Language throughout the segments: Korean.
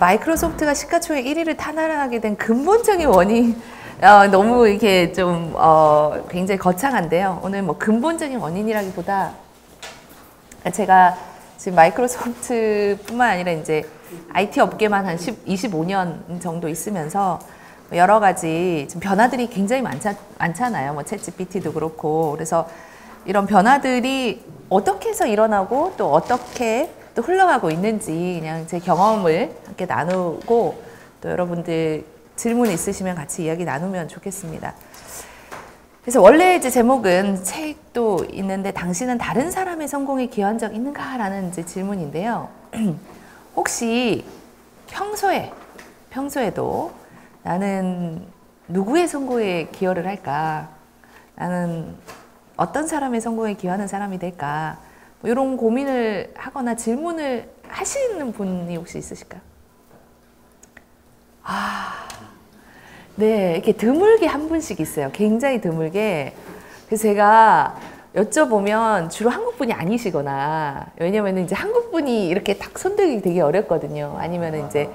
마이크로소프트가 시가총액 1위를 탄환하게 된 근본적인 원인, 너무 이렇게 좀 굉장히 거창한데요. 오늘 뭐 근본적인 원인이라기보다 제가 지금 마이크로소프트뿐만 아니라 이제 IT 업계만 한 25년 정도 있으면서 여러 가지 좀 변화들이 굉장히 많잖아요. 뭐 챗GPT도 그렇고. 그래서 이런 변화들이 어떻게 해서 일어나고 또 어떻게 또 흘러가고 있는지 그냥 제 경험을 함께 나누고 또 여러분들 질문 있으시면 같이 이야기 나누면 좋겠습니다. 그래서 원래 이제 제목은 책도 있는데 당신은 다른 사람의 성공에 기여한 적 있는가? 라는 이제 질문인데요. 혹시 평소에도 나는 누구의 성공에 기여를 할까? 나는 어떤 사람의 성공에 기여하는 사람이 될까? 뭐 이런 고민을 하거나 질문을 하시는 분이 혹시 있으실까요? 네, 이렇게 드물게 한 분씩 있어요. 굉장히 드물게. 그래서 제가 여쭤보면 주로 한국 분이 아니시거나, 왜냐면 이제 한국 분이 이렇게 딱 손들기 되게 어렵거든요. 아니면 이제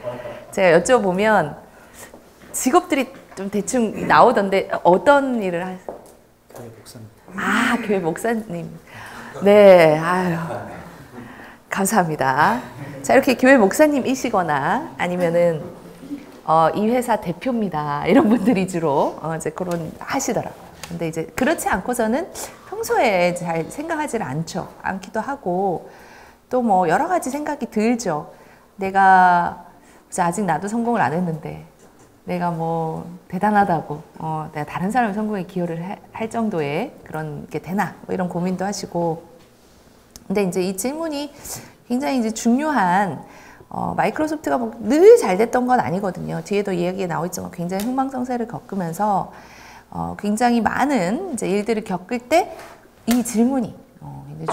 제가 여쭤보면 직업들이 좀 대충 나오던데 어떤 일을 하세요? 교회 목사님. 교회 목사님. 네, 아유. 감사합니다. 자, 이렇게 교회 목사님이시거나 아니면은 이 회사 대표입니다. 이런 분들이 주로 이제 그런 하시더라고요. 근데 이제 그렇지 않고서는 평소에 잘 생각하지 않기도 하고 또 뭐 여러 가지 생각이 들죠. 내가 아직 나도 성공을 안 했는데 내가 뭐 대단하다고 내가 다른 사람의 성공에 기여를 할 정도의 그런 게 되나 뭐 이런 고민도 하시고. 근데 이제 이 질문이 굉장히 이제 중요한 마이크로소프트가 뭐 늘 잘 됐던 건 아니거든요. 뒤에도 이야기가 나오있지만 굉장히 흥망성쇠를 겪으면서 굉장히 많은 이제 일들을 겪을 때 이 질문이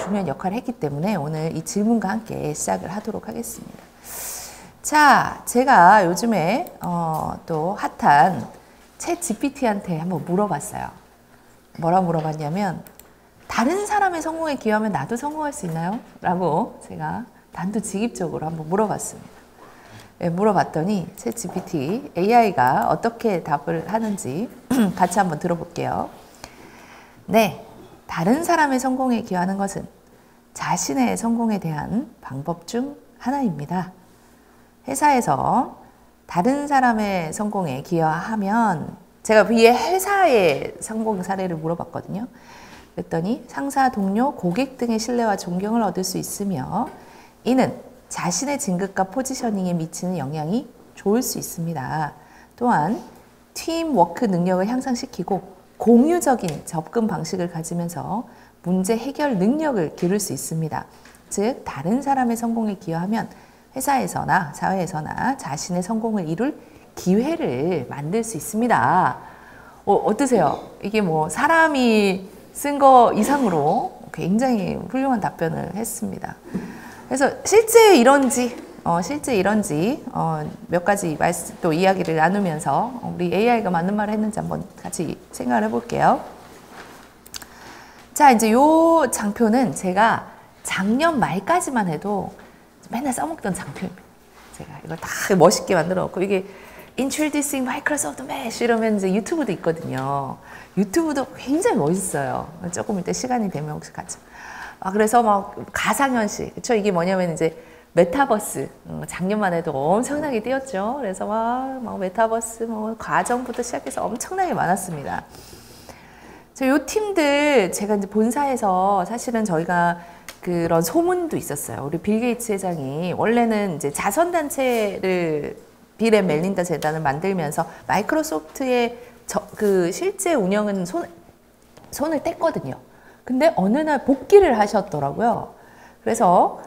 중요한 역할을 했기 때문에 오늘 이 질문과 함께 시작을 하도록 하겠습니다. 자, 제가 요즘에 또 핫한 챗 GPT한테 한번 물어봤어요. 뭐라 물어봤냐면 다른 사람의 성공에 기여하면 나도 성공할 수 있나요? 라고 제가 단도직입적으로 한번 물어봤습니다. 네, 물어봤더니 챗 GPT AI가 어떻게 답을 하는지 같이 한번 들어볼게요. 네, 다른 사람의 성공에 기여하는 것은 자신의 성공에 대한 방법 중 하나입니다. 회사에서 다른 사람의 성공에 기여하면, 제가 위에 회사의 성공 사례를 물어봤거든요. 그랬더니 상사, 동료, 고객 등의 신뢰와 존경을 얻을 수 있으며 이는 자신의 진급과 포지셔닝에 미치는 영향이 좋을 수 있습니다. 또한 팀워크 능력을 향상시키고 공유적인 접근 방식을 가지면서 문제 해결 능력을 기를 수 있습니다. 즉, 다른 사람의 성공에 기여하면 회사에서나 사회에서나 자신의 성공을 이룰 기회를 만들 수 있습니다. 어떠세요? 이게 뭐 사람이 쓴 거 이상으로 굉장히 훌륭한 답변을 했습니다. 그래서 실제 이런지 몇 가지 또 이야기를 나누면서 우리 AI가 맞는 말을 했는지 한번 같이 생각을 해볼게요. 자, 이제 요 장표는 제가 작년 말까지만 해도 맨날 써먹던 장표입니다. 제가 이걸 다 멋있게 만들어 놓고, 이게 Introducing Microsoft Mesh 이러면 이제 유튜브도 있거든요. 유튜브도 굉장히 멋있어요. 조금 이따 시간이 되면 혹시 같이. 그래서 막 가상현실, 그쵸? 이게 뭐냐면 이제 메타버스, 작년만 해도 엄청나게 뛰었죠. 그래서 막 메타버스 과정부터 시작해서 엄청나게 많았습니다. 요 팀들, 제가 이제 본사에서 사실은 저희가 그런 소문도 있었어요. 우리 빌 게이츠 회장이 원래는 이제 자선단체를 빌 앤 멜린다 재단을 만들면서 마이크로소프트의 그 실제 운영은 손을 뗐거든요. 근데 어느 날 복귀를 하셨더라고요. 그래서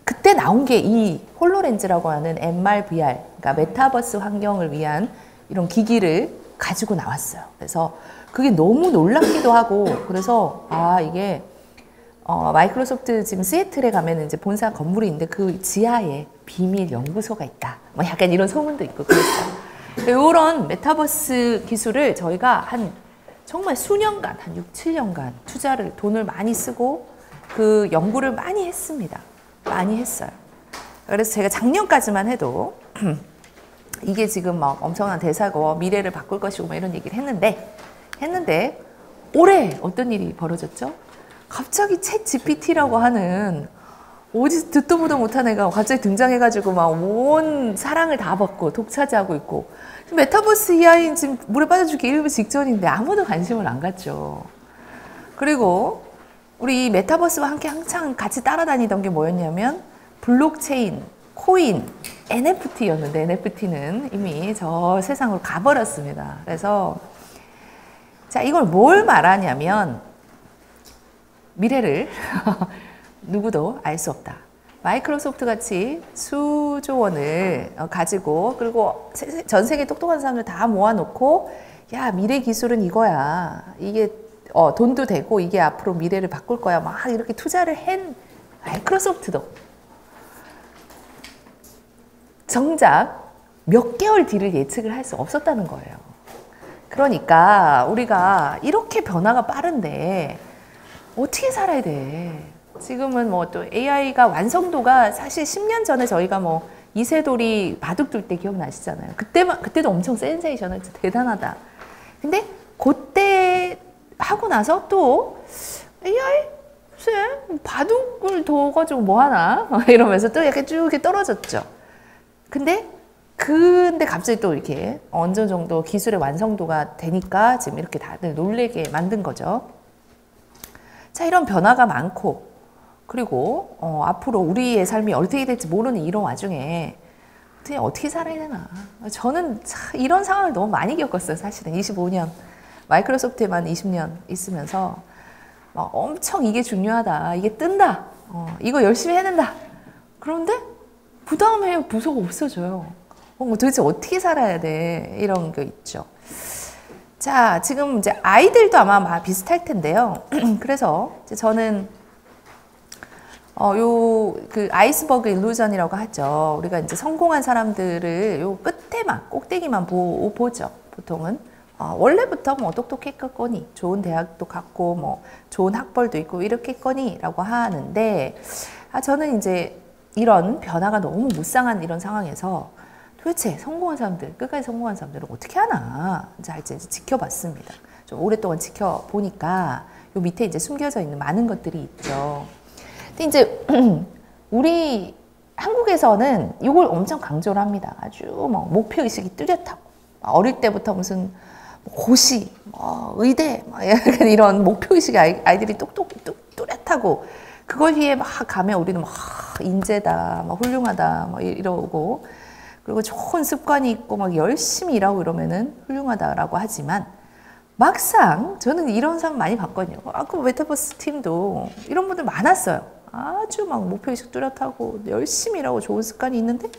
그때 나온 게 이 홀로렌즈라고 하는 MR, VR, 그러니까 메타버스 환경을 위한 이런 기기를 가지고 나왔어요. 그래서 그게 너무 놀랍기도 하고, 그래서 이게 마이크로소프트 지금 시애틀에 가면 이제 본사 건물이 있는데 그 지하에 비밀 연구소가 있다. 뭐 약간 이런 소문도 있고 그랬어요. 이런 메타버스 기술을 저희가 정말 수년간, 한 6, 7년간 돈을 많이 쓰고 그 연구를 많이 했습니다. 많이 했어요. 그래서 제가 작년까지만 해도 이게 지금 막 엄청난 대사고 미래를 바꿀 것이고 막 이런 얘기를 했는데 올해 어떤 일이 벌어졌죠? 갑자기 챗 GPT라고 하는 어디서 듣도 보도 못한 애가 갑자기 등장해가지고 막 온 사랑을 다 받고 독차지하고 있고 메타버스 이하인 지금 물에 빠져 죽기 일부 직전인데 아무도 관심을 안 갖죠. 그리고 우리 이 메타버스와 함께 한창 같이 따라다니던 게 뭐였냐면 블록체인, 코인, NFT였는데 NFT는 이미 저 세상으로 가버렸습니다. 그래서 자, 이걸 뭘 말하냐면 미래를 누구도 알 수 없다. 마이크로소프트 같이 수조 원을 가지고 그리고 전 세계 똑똑한 사람들 다 모아놓고 야, 미래 기술은 이거야. 이게 돈도 되고 이게 앞으로 미래를 바꿀 거야. 막 이렇게 투자를 한 마이크로소프트도 정작 몇 개월 뒤를 예측을 할 수 없었다는 거예요. 그러니까 우리가 이렇게 변화가 빠른데 어떻게 살아야 돼? 지금은 뭐 또 AI가 완성도가 사실 10년 전에 저희가 뭐 이세돌이 바둑 둘 때 기억나시잖아요. 그때도 엄청 센세이션을 대단하다. 근데 그때 하고 나서 또 AI 글쎄 바둑을 둬가지고 뭐 하나 이러면서 또 약간 쭉 이렇게 떨어졌죠. 근데 갑자기 또 이렇게 어느 정도 기술의 완성도가 되니까 지금 이렇게 다들 놀래게 만든 거죠. 자, 이런 변화가 많고 그리고 앞으로 우리의 삶이 어떻게 될지 모르는 이런 와중에 어떻게 살아야 되나. 저는 이런 상황을 너무 많이 겪었어요. 사실은 25년 마이크로소프트에만 20년 있으면서 막 엄청 이게 중요하다. 이게 뜬다. 이거 열심히 해낸다. 그런데 그 다음 해에 부서가 없어져요. 도대체 어떻게 살아야 돼? 이런 거 있죠. 자, 지금 이제 아이들도 아마 비슷할 텐데요. 그래서 이제 저는 그 아이스버그 일루전이라고 하죠. 우리가 이제 성공한 사람들을 요 끝에만 꼭대기만 보죠. 보통은 원래부터 뭐 똑똑했겠거니, 좋은 대학도 갔고 뭐 좋은 학벌도 있고 이렇겠거니라고 하는데 저는 이제 이런 변화가 너무 무쌍한 이런 상황에서 도대체 성공한 사람들, 끝까지 성공한 사람들은 어떻게 하나 이제 지켜봤습니다. 좀 오랫동안 지켜보니까 요 밑에 이제 숨겨져 있는 많은 것들이 있죠. 근데 이제 우리 한국에서는 이걸 엄청 강조를 합니다. 아주 뭐 목표의식이 뚜렷하고 어릴 때부터 무슨 고시, 의대 약간 이런 목표의식이 아이들이 뚜렷하고 그걸 위해 막 가면 우리는 막 인재다, 막 훌륭하다, 막 이러고 그리고 좋은 습관이 있고 막 열심히 일하고 이러면은 훌륭하다라고 하지만 막상 저는 이런 사람 많이 봤거든요. 그 메타버스 팀도 이런 분들 많았어요. 아주 막 목표의식 뚜렷하고 열심히 일하고 좋은 습관이 있는데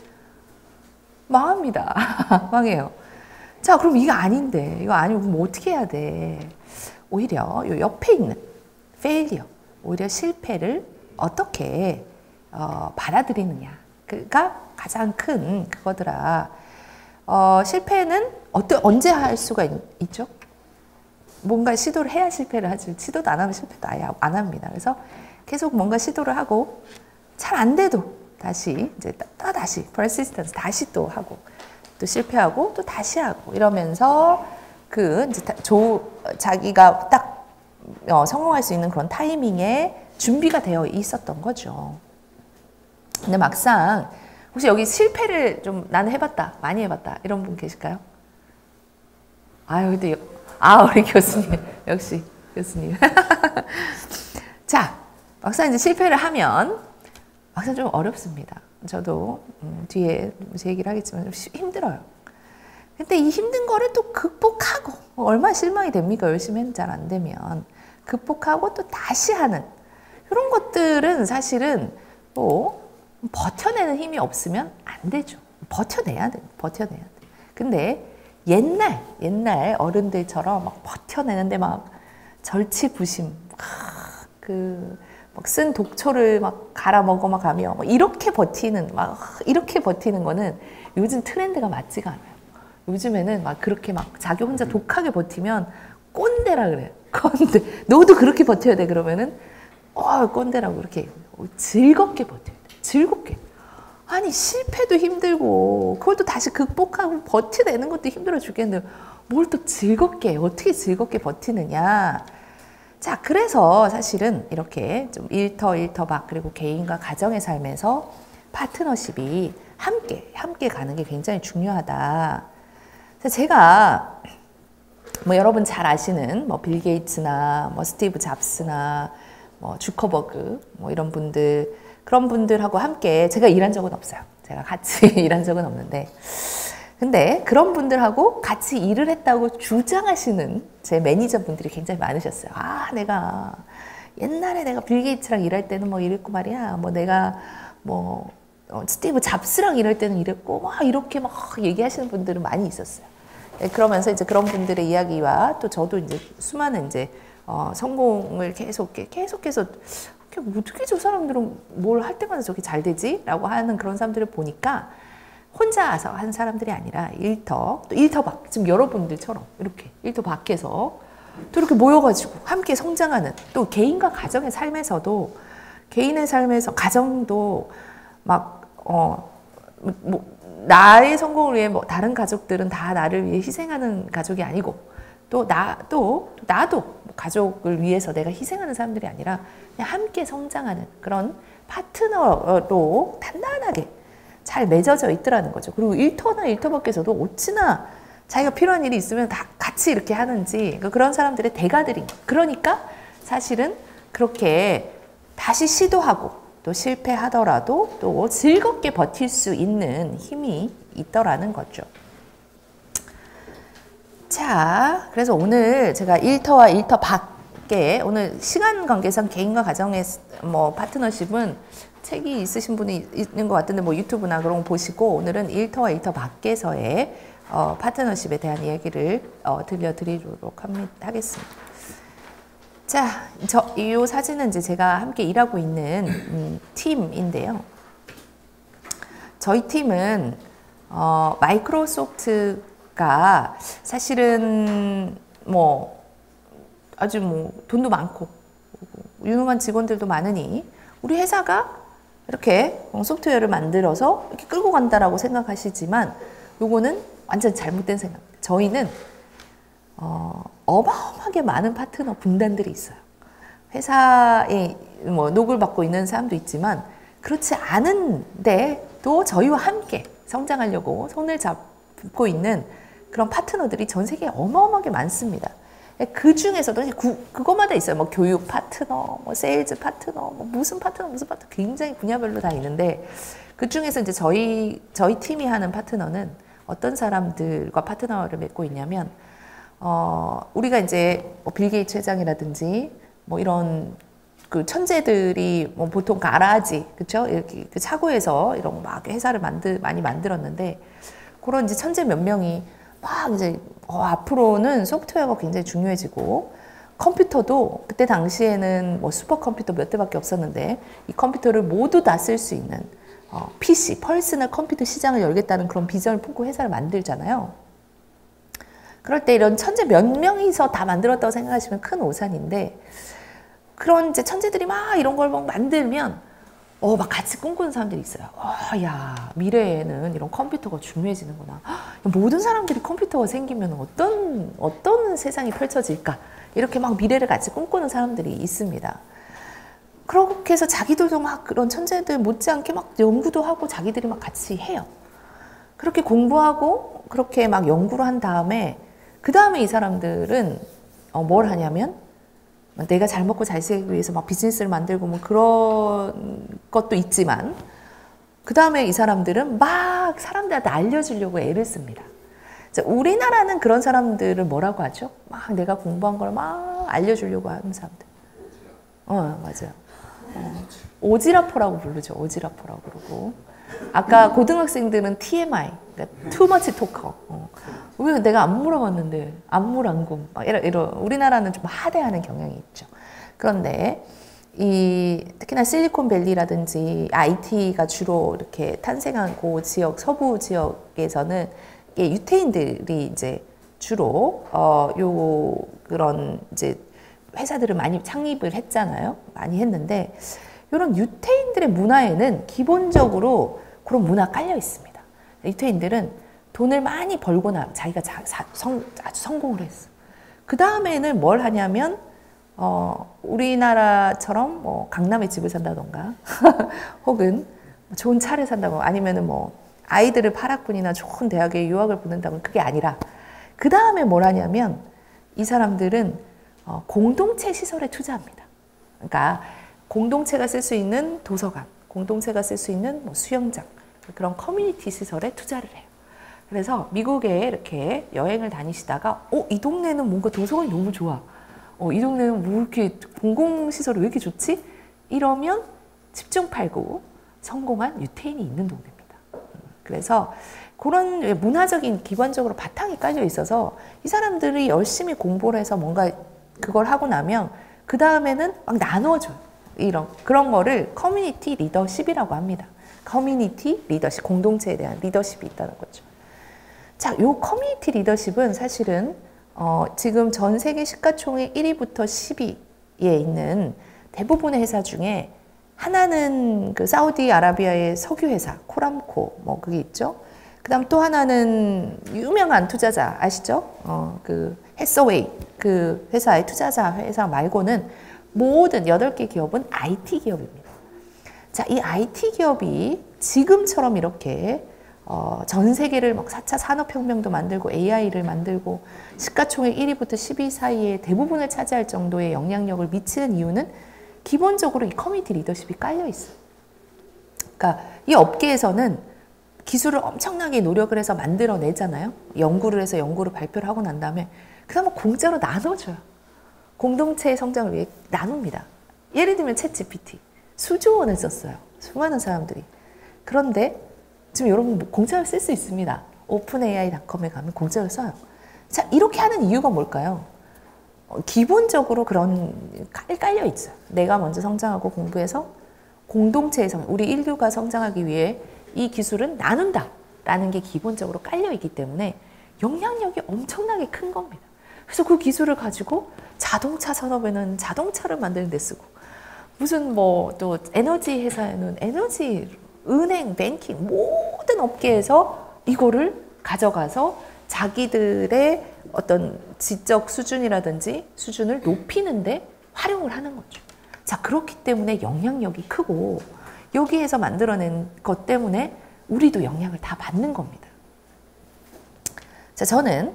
망합니다. 망해요. 자, 그럼 이거 아닌데 이거 아니면 그럼 어떻게 해야 돼? 오히려 요 옆에 있는 페일리어, 오히려 실패를 어떻게 받아들이느냐가 가장 큰 그거더라. 실패는 언제 할 수가 있죠? 뭔가 시도를 해야 실패를 하지. 시도도 안 하면 실패도 아예 안 합니다. 그래서 계속 뭔가 시도를 하고 잘 안 돼도 다시 이제 다시 persistence 다시 또 하고 또 실패하고 또 다시 하고 이러면서 이제 자기가 딱 성공할 수 있는 그런 타이밍에 준비가 되어 있었던 거죠. 근데 막상 혹시 여기 실패를 좀 나는 해봤다, 많이 해봤다 이런 분 계실까요? 근데 우리 교수님 역시 교수님. 자, 막상 이제 실패를 하면 막상 좀 어렵습니다. 저도 뒤에 제 얘기를 하겠지만 좀 힘들어요. 근데 이 힘든 거를 또 극복하고 얼마나 실망이 됩니까? 열심히 했는데 잘 안 되면 극복하고 또 다시 하는 이런 것들은 사실은 뭐 버텨내는 힘이 없으면 안 되죠. 버텨내야 돼. 근데 옛날 어른들처럼 막 버텨내는데 막 절치부심, 막 쓴 독초를 막 갈아 먹어 막 가며 이렇게 버티는 거는 요즘 트렌드가 맞지가 않아요. 요즘에는 막 그렇게 막 자기 혼자 독하게 버티면 꼰대라 그래요. 꼰대. 너도 그렇게 버텨야 돼. 그러면은 꼰대라고 이렇게 즐겁게 버텨야 돼. 즐겁게. 아니 실패도 힘들고 그걸 또 다시 극복하고 버텨내는 것도 힘들어 죽겠는데 뭘 또 즐겁게 어떻게 즐겁게 버티느냐. 자, 그래서 사실은 이렇게 좀 일터박 그리고 개인과 가정의 삶에서 파트너십이 함께 가는 게 굉장히 중요하다. 그래서 제가 뭐 여러분 잘 아시는 뭐 빌 게이츠나 뭐 스티브 잡스나 뭐 주커버그 뭐 이런 분들, 그런 분들하고 함께 제가 일한 적은 없어요. 제가 같이 일한 적은 없는데, 근데 그런 분들하고 같이 일을 했다고 주장하시는 제 매니저분들이 굉장히 많으셨어요. 아, 내가 옛날에 내가 빌 게이츠랑 일할 때는 뭐 이랬고 말이야. 뭐 내가 뭐 스티브 잡스랑 일할 때는 이랬고 막 이렇게 막 얘기하시는 분들은 많이 있었어요. 네, 그러면서 이제 그런 분들의 이야기와 또 저도 이제 수많은 이제 성공을 계속해서 어떻게 저 사람들은 뭘 할 때마다 저렇게 잘 되지? 라고 하는 그런 사람들을 보니까 혼자서 한 사람들이 아니라 또 일터밖, 지금 여러분들처럼 이렇게 일터 밖에서 또 이렇게 모여가지고 함께 성장하는, 또 개인과 가정의 삶에서도, 개인의 삶에서 가정도 막 뭐 나의 성공을 위해 뭐 다른 가족들은 다 나를 위해 희생하는 가족이 아니고, 또 나도 가족을 위해서 내가 희생하는 사람들이 아니라 그냥 함께 성장하는 그런 파트너로 단단하게 잘 맺어져 있더라는 거죠. 그리고 일터나 일터 밖에서도 어찌나 자기가 필요한 일이 있으면 다 같이 이렇게 하는지, 그런 사람들의 대가들인 거예요. 그러니까 사실은 그렇게 다시 시도하고 또 실패하더라도 또 즐겁게 버틸 수 있는 힘이 있더라는 거죠. 자, 그래서 오늘 제가 일터와 일터 밖에, 오늘 시간 관계상 개인과 가정의 뭐 파트너십은 책이 있으신 분이 있는 것 같은데 뭐 유튜브나 그런 거 보시고, 오늘은 일터와 일터 밖에서의 파트너십에 대한 이야기를 들려드리도록 하겠습니다. 자, 이 사진은 이제 제가 함께 일하고 있는 팀인데요. 저희 팀은 마이크로소프트가 사실은 뭐 아주 뭐 돈도 많고 유능한 직원들도 많으니 우리 회사가 이렇게 소프트웨어를 만들어서 이렇게 끌고 간다라고 생각하시지만, 요거는 완전 잘못된 생각입니다. 저희는 어마어마하게 많은 파트너 분단들이 있어요. 회사에 뭐 녹을 받고 있는 사람도 있지만, 그렇지 않은데 또 저희와 함께 성장하려고 손을 잡고 있는 그런 파트너들이 전 세계에 어마어마하게 많습니다. 그 중에서도 그것마다 있어요. 뭐 교육 파트너, 뭐 세일즈 파트너, 뭐 무슨 파트너, 굉장히 분야별로 다 있는데, 그 중에서 이제 저희 팀이 하는 파트너는 어떤 사람들과 파트너를 맺고 있냐면, 우리가 이제 뭐 빌 게이츠 회장이라든지 뭐 이런 그 천재들이 뭐 보통 가라지, 그쵸? 이렇게 그 차고에서 이런 막 회사를 많이 만들었는데, 그런 이제 천재 몇 명이 막 이제 앞으로는 소프트웨어가 굉장히 중요해지고, 컴퓨터도 그때 당시에는 뭐 슈퍼컴퓨터 몇 대밖에 없었는데 이 컴퓨터를 모두 다 쓸 수 있는 PC, 퍼스널 컴퓨터 시장을 열겠다는 그런 비전을 품고 회사를 만들잖아요. 그럴 때 이런 천재 몇 명이서 다 만들었다고 생각하시면 큰 오산인데, 그런 이제 천재들이 막 이런 걸 막 만들면 막 같이 꿈꾸는 사람들이 있어요. 야, 미래에는 이런 컴퓨터가 중요해지는구나. 모든 사람들이 컴퓨터가 생기면 어떤 세상이 펼쳐질까? 이렇게 막 미래를 같이 꿈꾸는 사람들이 있습니다. 그렇게 해서 자기들도 막 그런 천재들 못지않게 막 연구도 하고 자기들이 막 같이 해요. 그렇게 공부하고 그렇게 막 연구를 한 다음에, 그 다음에 이 사람들은 뭘 하냐면, 내가 잘 먹고 잘 살기 위해서 막 비즈니스를 만들고 뭐 그런 것도 있지만, 그 다음에 이 사람들은 막 사람들한테 알려주려고 애를 씁니다. 자, 우리나라는 그런 사람들을 뭐라고 하죠? 막 내가 공부한 걸 막 알려주려고 하는 사람들. 맞아요. 오지라퍼라고 부르죠. 오지라퍼라고 그러고. 아까 고등학생들은 TMI, 그러니까 too much talker. 왜 내가 안 물어봤는데 안물안금, 이런 우리나라는 좀 하대하는 경향이 있죠. 그런데 특히나 실리콘밸리라든지 IT가 주로 이렇게 탄생한 그 지역, 서부 지역에서는 유태인들이 이제 주로 그런 이제 회사들을 많이 창립을 했잖아요. 많이 했는데, 이런 유태인들의 문화에는 기본적으로 그런 문화 깔려 있습니다. 유태인들은 돈을 많이 벌고 나면 자기가 아주 성공을 했어. 그 다음에는 뭘 하냐면 우리나라처럼 뭐 강남에 집을 산다던가 혹은 좋은 차를 산다고 아니면은 뭐 아이들을 파락군이나 좋은 대학에 유학을 보낸다고 그게 아니라 그 다음에 뭘 하냐면 이 사람들은 공동체 시설에 투자합니다. 그러니까 공동체가 쓸 수 있는 도서관, 공동체가 쓸 수 있는 뭐 수영장 그런 커뮤니티 시설에 투자를 해요. 그래서 미국에 이렇게 여행을 다니시다가 이 동네는 뭔가 도서관이 너무 좋아. 이 동네는 뭐 이렇게 공공시설이 왜 이렇게 좋지? 이러면 집중 팔고 성공한 유태인이 있는 동네입니다. 그래서 그런 문화적인 기본적으로 바탕이 깔려 있어서 이 사람들이 열심히 공부를 해서 뭔가 그걸 하고 나면 그 다음에는 막 나눠줘요. 그런 거를 커뮤니티 리더십이라고 합니다. 커뮤니티 리더십, 공동체에 대한 리더십이 있다는 거죠. 자, 요 커뮤니티 리더십은 사실은 지금 전 세계 시가총액 1위부터 10위에 있는 대부분의 회사 중에 하나는 그 사우디아라비아의 석유 회사 코람코 뭐 그게 있죠. 그다음 또 하나는 유명한 투자자 아시죠? 그 해서웨이 그 회사의 투자자 회사 말고는 모든 8개 기업은 IT 기업입니다. 자, 이 IT 기업이 지금처럼 이렇게 전 세계를 막 4차 산업혁명도 만들고 AI를 만들고 시가총액 1위부터 10위 사이에 대부분을 차지할 정도의 영향력을 미치는 이유는 기본적으로 이 커뮤니티 리더십이 깔려 있어요. 그러니까 이 업계에서는 기술을 엄청나게 노력을 해서 만들어내잖아요. 연구를 해서 연구를 발표를 하고 난 다음에 그 다음에 공짜로 나눠줘요. 공동체의 성장을 위해 나눕니다. 예를 들면 챗GPT 수조 원을 썼어요. 수많은 사람들이. 그런데 지금 여러분 공짜로 쓸 수 있습니다. 오픈AI.com에 가면 공짜로 써요. 자, 이렇게 하는 이유가 뭘까요? 기본적으로 그런 깔려 있어요. 내가 먼저 성장하고 공부해서 공동체의 우리 인류가 성장하기 위해 이 기술은 나눈다라는 게 기본적으로 깔려 있기 때문에 영향력이 엄청나게 큰 겁니다. 그래서 그 기술을 가지고 자동차 산업에는 자동차를 만드는 데 쓰고 무슨 뭐 또 에너지 회사에는 에너지, 은행, 뱅킹 모든 업계에서 이거를 가져가서 자기들의 어떤 지적 수준이라든지 수준을 높이는데 활용을 하는 거죠. 자, 그렇기 때문에 영향력이 크고 여기에서 만들어낸 것 때문에 우리도 영향을 다 받는 겁니다. 자, 저는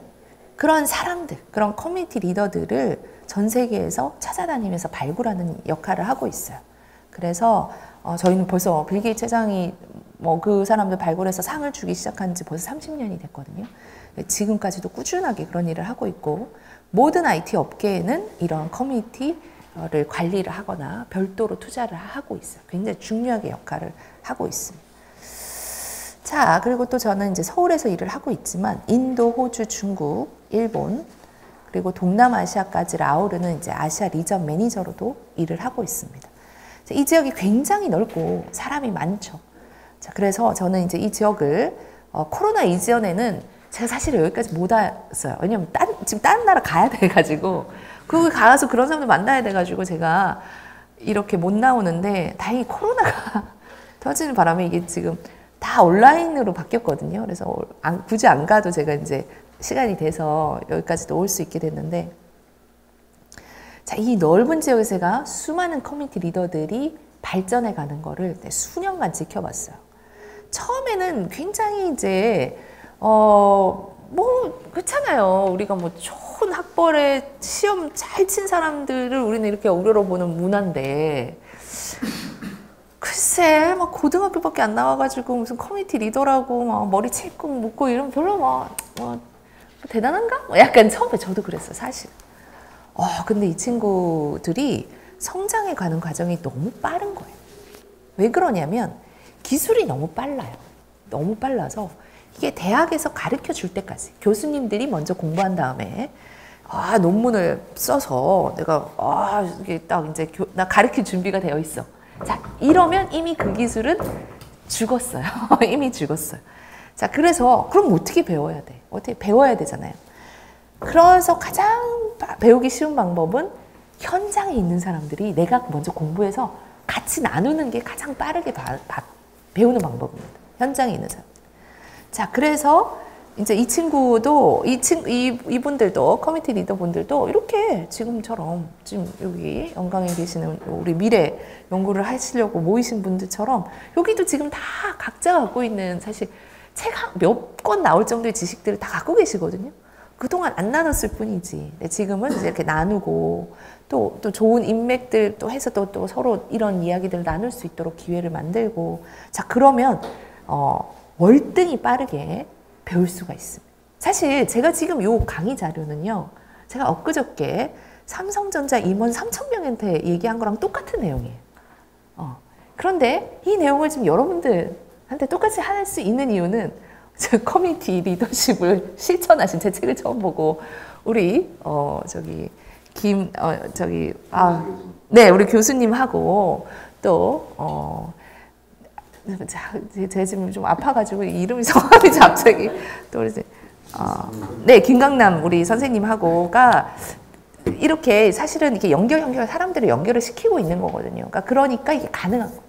그런 사람들, 그런 커뮤니티 리더들을 전 세계에서 찾아다니면서 발굴하는 역할을 하고 있어요. 그래서 저희는 벌써 빌 게이츠 회장이 뭐 그 사람들 발굴해서 상을 주기 시작한 지 벌써 30년이 됐거든요. 지금까지도 꾸준하게 그런 일을 하고 있고 모든 IT 업계에는 이런 커뮤니티를 관리를 하거나 별도로 투자를 하고 있어요. 굉장히 중요하게 역할을 하고 있습니다. 자, 그리고 또 저는 이제 서울에서 일을 하고 있지만 인도, 호주, 중국, 일본 그리고 동남아시아까지를 아우르는 이제 아시아 리전 매니저로도 일을 하고 있습니다. 이 지역이 굉장히 넓고 사람이 많죠. 자, 그래서 저는 이제 이 지역을 코로나 이전에는 제가 사실 여기까지 못 왔어요. 왜냐면 지금 다른 나라 가야 돼가지고 거기 가서 그런 사람들 만나야 돼가지고 제가 이렇게 못 나오는데 다행히 코로나가 터지는 바람에 이게 지금 다 온라인으로 바뀌었거든요. 그래서 굳이 안 가도 제가 이제 시간이 돼서 여기까지도 올 수 있게 됐는데 자, 이 넓은 지역에서 제가 수많은 커뮤니티 리더들이 발전해 가는 거를 수년간 지켜봤어요. 처음에는 굉장히 이제 뭐 그렇잖아요. 우리가 뭐 좋은 학벌에 시험 잘 친 사람들을 우리는 이렇게 우러러보는 문화인데 글쎄 막 고등학교밖에 안 나와가지고 무슨 커뮤니티 리더라고 막 머리 찔끔 묶고 이러면 별로 막 대단한가? 약간 처음에 저도 그랬어요, 사실. 근데 이 친구들이 성장해 가는 과정이 너무 빠른 거예요. 왜 그러냐면 기술이 너무 빨라요. 너무 빨라서 이게 대학에서 가르쳐 줄 때까지 교수님들이 먼저 공부한 다음에 논문을 써서 내가 이게 딱 이제 나 가르칠 준비가 되어 있어. 자, 이러면 이미 그 기술은 죽었어요. 이미 죽었어요. 자, 그래서 그럼 어떻게 배워야 돼? 어떻게 배워야 되잖아요. 그래서 가장 배우기 쉬운 방법은 현장에 있는 사람들이 내가 먼저 공부해서 같이 나누는 게 가장 빠르게 배우는 방법입니다. 현장에 있는 사람. 자, 그래서 이제 이 친구도 이분들도 커뮤니티 리더분들도 이렇게 지금처럼 지금 여기 영광에 계시는 우리 미래 연구를 하시려고 모이신 분들처럼 여기도 지금 다 각자가 갖고 있는 사실 책 몇 권 나올 정도의 지식들을 다 갖고 계시거든요. 그동안 안 나눴을 뿐이지. 근데 지금은 이제 이렇게 나누고 또 좋은 인맥들 또 해서 또 서로 이런 이야기들을 나눌 수 있도록 기회를 만들고 자 그러면 월등히 빠르게 배울 수가 있습니다. 사실 제가 지금 요 강의 자료는요. 제가 엊그저께 삼성전자 임원 3,000명한테 얘기한 거랑 똑같은 내용이에요. 그런데 이 내용을 지금 여러분들한테 똑같이 할 수 있는 이유는 저 커뮤니티 리더십을 실천하신 제 책을 처음 보고 우리 네 우리 교수님하고 또 제가 지금 좀 아파가지고 이름이 성함이 갑자기 또 이제 네 김강남 우리 선생님하고가 이렇게 사실은 이렇게 사람들을 연결을 시키고 있는 거거든요. 그러니까 이게 가능한 거.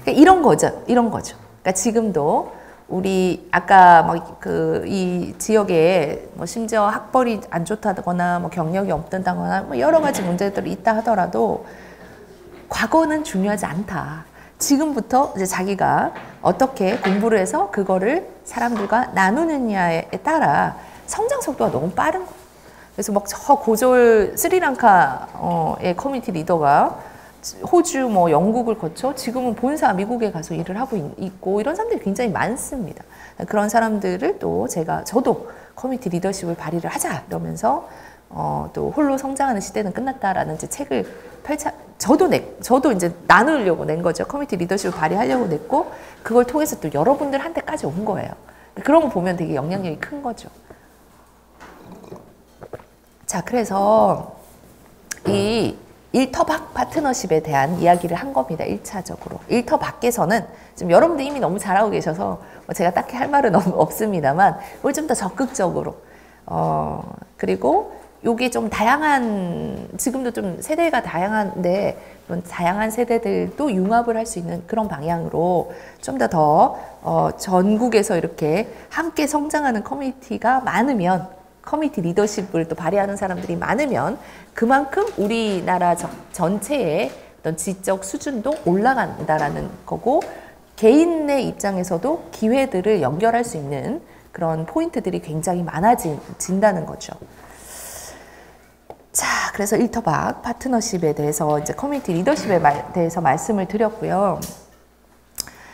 그러니까 이런 거죠. 그러니까 지금도 우리 아까 이 지역에 심지어 학벌이 안 좋다거나 경력이 없다거나 여러 가지 문제들이 있다 하더라도 과거는 중요하지 않다. 지금부터 이제 자기가 어떻게 공부를 해서 그거를 사람들과 나누느냐에 따라 성장 속도가 너무 빠른 거예요. 그래서 저 고졸 스리랑카의 커뮤니티 리더가 호주 영국을 거쳐 지금은 본사 미국에 가서 일을 하고 있고 이런 사람들이 굉장히 많습니다. 그런 사람들을 또 저도 커뮤니티 리더십을 발휘를 하자 이러면서 또 홀로 성장하는 시대는 끝났다라는 이제 책을 저도 이제 나누려고 낸 거죠. 커뮤니티 리더십을 발휘하려고 냈고 그걸 통해서 또 여러분들한테까지 온 거예요. 그런 거 보면 되게 영향력이 큰 거죠. 자, 그래서 이 일터박 파트너십에 대한 이야기를 한 겁니다. 1차적으로. 일터 밖에서는 지금 여러분들 이미 너무 잘하고 계셔서 제가 딱히 할 말은 없습니다만 이걸 좀 더 적극적으로 그리고 요게 좀 지금도 좀 세대가 다양한데 그런 다양한 세대들도 융합을 할 수 있는 그런 방향으로 좀 더 전국에서 이렇게 함께 성장하는 커뮤니티가 많으면 커뮤니티 리더십을 또 발휘하는 사람들이 많으면 그만큼 우리나라 전체의 어떤 지적 수준도 올라간다라는 거고 개인의 입장에서도 기회들을 연결할 수 있는 그런 포인트들이 굉장히 많아진다는 거죠. 자, 그래서 일터박 파트너십에 대해서 이제 커뮤니티 리더십에 대해서 말씀을 드렸고요.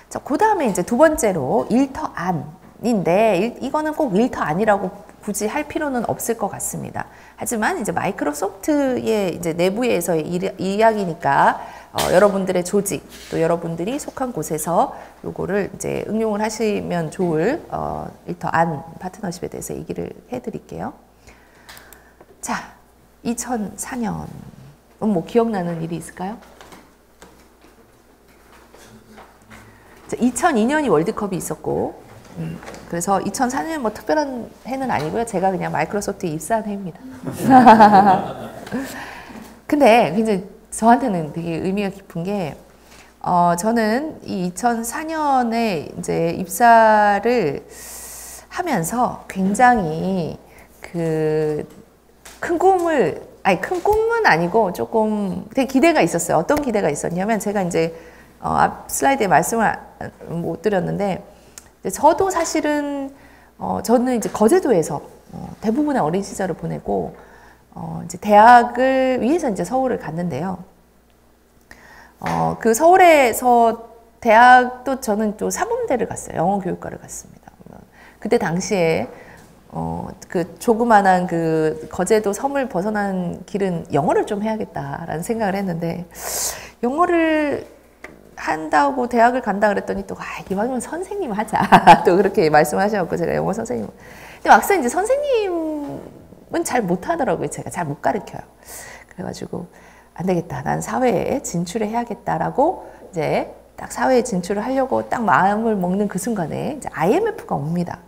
자, 그 다음에 이제 두 번째로 일터안인데 이거는 꼭 일터안이라고 굳이 할 필요는 없을 것 같습니다. 하지만 이제 마이크로소프트의 이제 내부에서의 이야기니까 여러분들의 조직 또 여러분들이 속한 곳에서 요거를 이제 응용을 하시면 좋을 일터안 파트너십에 대해서 얘기를 해드릴게요. 자, 2004년 기억나는 일이 있을까요? 2002년이 월드컵이 있었고 그래서 2004년 특별한 해는 아니고요. 제가 그냥 마이크로소프트에 입사한 해입니다. 근데 굉장히 저한테는 되게 의미가 깊은 게 저는 이 2004년에 이제 입사를 하면서 굉장히 큰 꿈은 아니고 조금 되게 기대가 있었어요. 어떤 기대가 있었냐면 제가 이제 앞 슬라이드에 말씀을 못 드렸는데 저도 사실은 저는 이제 거제도에서 대부분의 어린 시절을 보내고 이제 대학을 위해서 이제 서울을 갔는데요. 그 서울에서 대학도 저는 또 사범대를 갔어요. 영어 교육과를 갔습니다. 그때 당시에 그 조그만한 그 거제도 섬을 벗어난 길은 영어를 좀 해야겠다라는 생각을 했는데 영어를 한다고 대학을 간다 그랬더니 또 이왕이면 선생님 하자 또 그렇게 말씀하셔갖고 제가 영어 선생님. 근데 막상 이제 선생님은 잘 못하더라고요. 제가 잘 못 가르쳐요. 그래가지고 안 되겠다. 난 사회에 진출을 해야겠다라고 이제 딱 사회에 진출을 하려고 딱 마음을 먹는 그 순간에 이제 IMF가 옵니다.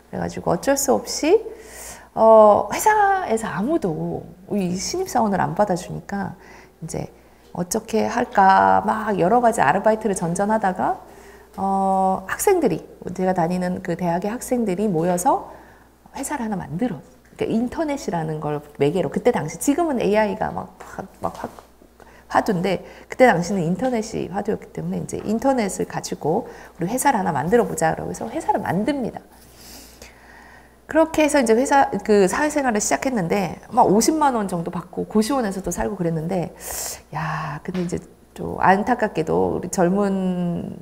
그래가지고 어쩔 수 없이 회사에서 아무도 이 신입사원을 안 받아주니까 이제 어떻게 할까 막 여러 가지 아르바이트를 전전하다가 학생들이, 제가 다니는 그 대학의 학생들이 모여서 회사를 하나 만들어. 그러니까 인터넷이라는 걸 매개로, 그때 당시, 지금은 AI가 막 화두인데, 그때 당시는 인터넷이 화두였기 때문에 이제 인터넷을 가지고 우리 회사를 하나 만들어 보자. 그러고 해서 회사를 만듭니다. 그렇게 해서 이제 그 사회생활을 시작했는데, 막 50만 원 정도 받고 고시원에서도 살고 그랬는데, 야, 근데 이제 또 안타깝게도 우리 젊은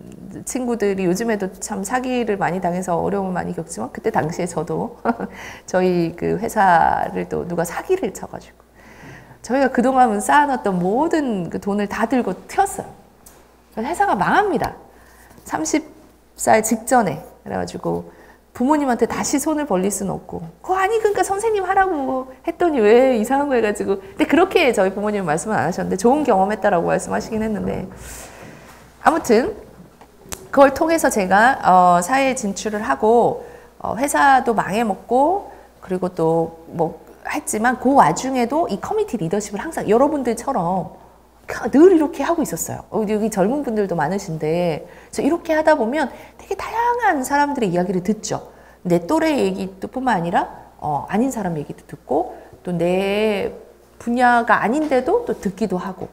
친구들이 요즘에도 참 사기를 많이 당해서 어려움을 많이 겪지만, 그때 당시에 저도 저희 그 회사를 또 누가 사기를 쳐가지고 저희가 그동안 쌓아놨던 모든 그 돈을 다 들고 튀었어요. 회사가 망합니다. 30살 직전에. 그래가지고 부모님한테 다시 손을 벌릴 수는 없고, 아니 그러니까 선생님 하라고 했더니 왜 이상한 거 해가지고. 근데 그렇게 저희 부모님은 말씀은 안 하셨는데 좋은 경험했다라고 말씀하시긴 했는데, 아무튼 그걸 통해서 제가 사회에 진출을 하고 회사도 망해먹고, 그리고 또 뭐 했지만 그 와중에도 이 커뮤니티 리더십을 항상 여러분들처럼 늘 이렇게 하고 있었어요. 여기 젊은 분들도 많으신데, 그래서 이렇게 하다 보면 되게 다양한 사람들의 이야기를 듣죠. 내 또래 얘기뿐만 아니라 아닌 사람 얘기도 듣고, 또 내 분야가 아닌데도 또 듣기도 하고.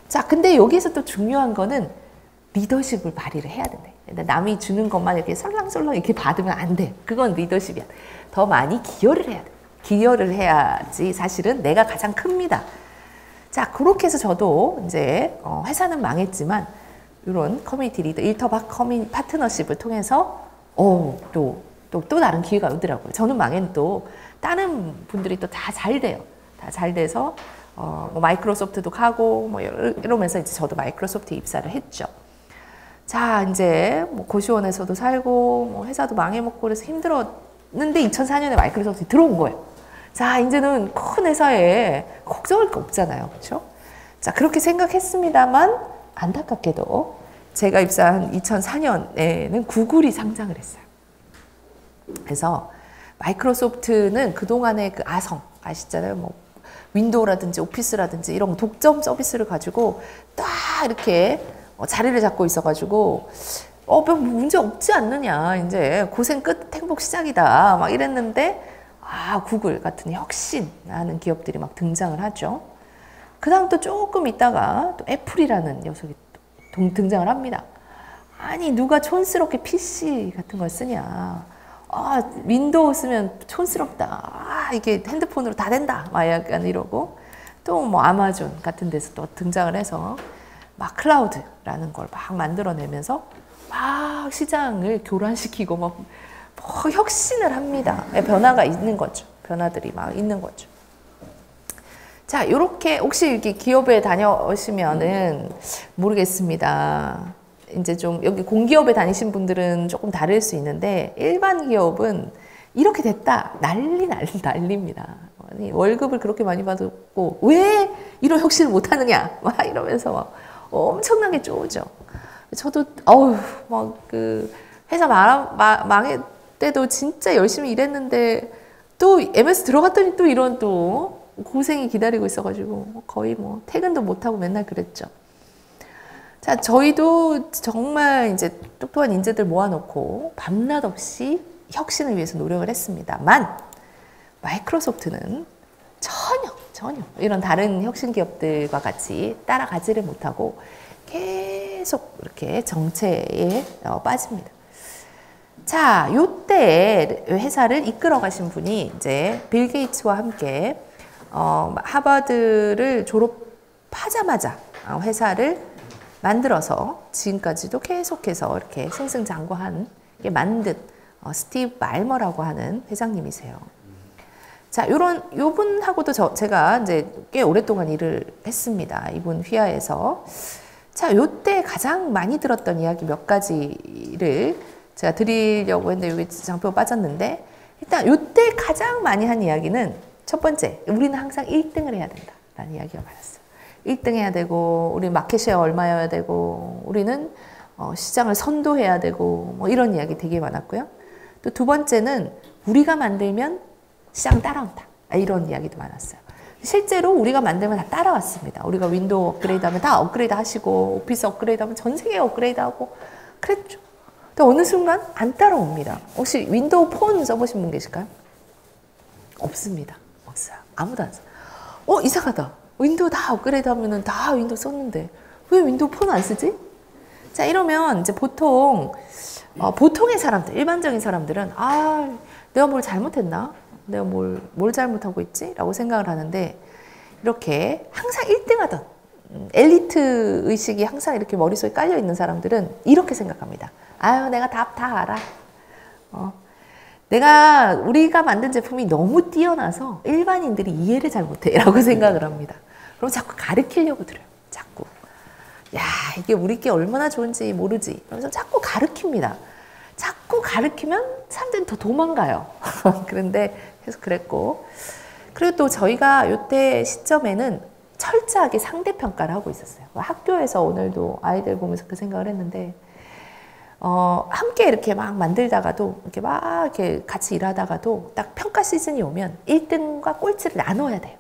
자, 근데 여기에서 또 중요한 거는 리더십을 발휘를 해야 된대. 남이 주는 것만 이렇게 설랑설랑 이렇게 받으면 안 돼. 그건 리더십이야. 더 많이 기여를 해야 돼. 기여를 해야지 사실은 내가 가장 큽니다. 자, 그렇게 해서 저도 이제 회사는 망했지만 이런 커뮤니티 리더, 일터박 파트너십을 통해서 또 다른 기회가 오더라고요. 저는 망했는데 또 다른 분들이 또 다 잘 돼요. 다 잘 돼서 뭐 마이크로소프트도 가고 뭐 이러면서 이제 저도 마이크로소프트 입사를 했죠. 자, 이제 뭐 고시원에서도 살고 뭐 회사도 망해먹고 그래서 힘들었는데 2004년에 마이크로소프트에 들어온 거예요. 자, 이제는 큰 회사에 걱정할 게 없잖아요. 그렇죠? 자, 그렇게 생각했습니다만 안타깝게도 제가 입사한 2004년에는 구글이 상장을 했어요. 그래서 마이크로소프트는 그동안의 그 아시잖아요. 뭐 윈도우라든지 오피스라든지 이런 독점 서비스를 가지고 딱 이렇게 자리를 잡고 있어가지고 별 문제 없지 않느냐, 이제 고생 끝 행복 시작이다 막 이랬는데, 구글 같은 혁신하는 기업들이 막 등장을 하죠. 그 다음 또 조금 있다가 또 애플이라는 녀석이 등장을 합니다. 아니 누가 촌스럽게 PC 같은 걸 쓰냐, 윈도우 쓰면 촌스럽다, 이게 핸드폰으로 다 된다 막 약간 이러고, 또 뭐 아마존 같은 데서 또 등장을 해서 막 클라우드라는 걸 막 만들어내면서 막 시장을 교란시키고 막 혁신을 합니다. 변화가 있는 거죠. 변화들이 막 있는 거죠. 자, 요렇게 혹시 이렇게 기업에 다녀오시면은 모르겠습니다. 이제 좀 여기 공기업에 다니신 분들은 조금 다를 수 있는데, 일반 기업은 이렇게 됐다 난리입니다. 아니, 월급을 그렇게 많이 받고 왜 이런 혁신을 못 하느냐 막 이러면서 막 엄청나게 쪼죠. 저도 막 그 회사 망했 때도 진짜 열심히 일했는데 또 MS 들어갔더니 또 이런 또 고생이 기다리고 있어가지고 거의 뭐 퇴근도 못하고 맨날 그랬죠. 자, 저희도 정말 이제 똑똑한 인재들 모아놓고 밤낮 없이 혁신을 위해서 노력을 했습니다만, 마이크로소프트는 전혀 이런 다른 혁신 기업들과 같이 따라가지를 못하고 계속 이렇게 정체에 빠집니다. 자, 요때 회사를 이끌어 가신 분이 이제 빌 게이츠와 함께 하버드를 졸업하자마자 회사를 만들어서 지금까지도 계속해서 이렇게 승승장구한 게 만든 스티브 발머라고 하는 회장님이세요. 자, 요분하고도 제가 이제 꽤 오랫동안 일을 했습니다. 이분 휘하에서. 자, 요때 가장 많이 들었던 이야기 몇 가지를 제가 드리려고 했는데 여기 장표가 빠졌는데, 일단 요때 가장 많이 한 이야기는 첫 번째, 우리는 항상 1등을 해야 된다라는 이야기가 많았어요. 1등 해야 되고, 우리 마켓쉐어 얼마여야 되고, 우리는 시장을 선도해야 되고, 뭐 이런 이야기 되게 많았고요. 또 두 번째는 우리가 만들면 시장 따라온다, 이런 이야기도 많았어요. 실제로 우리가 만들면 다 따라왔습니다. 우리가 윈도우 업그레이드 하면 다 업그레이드 하시고, 오피스 업그레이드 하면 전 세계 업그레이드 하고 그랬죠. 근데 어느 순간 안 따라옵니다. 혹시 윈도우 폰 써보신 분 계실까요? 없습니다. 없어요. 아무도 안 써요. 이상하다. 윈도우 다 업그레이드 하면은 다 윈도우 썼는데 왜 윈도우 폰 안 쓰지? 자, 이러면 이제 보통의 사람들, 일반적인 사람들은 내가 뭘 잘못했나? 내가 뭘 잘못하고 있지? 라고 생각을 하는데, 이렇게 항상 1등하던 엘리트 의식이 항상 이렇게 머릿속에 깔려 있는 사람들은 이렇게 생각합니다. 내가 답 다 알아. 우리가 만든 제품이 너무 뛰어나서 일반인들이 이해를 잘 못해 라고 생각을 합니다. 그럼 자꾸 가르치려고 들어요. 자꾸. 야, 이게 우리께 얼마나 좋은지 모르지. 그래서 자꾸 가르칩니다. 자꾸 가르치면 사람들은 더 도망가요. 그런데 계속 그랬고. 그리고 또 저희가 이때 시점에는 철저하게 상대평가를 하고 있었어요. 학교에서 오늘도 아이들 보면서 그 생각을 했는데, 함께 이렇게 막 만들다가도, 이렇게 같이 일하다가도 딱 평가 시즌이 오면 1등과 꼴찌를 나눠야 돼요.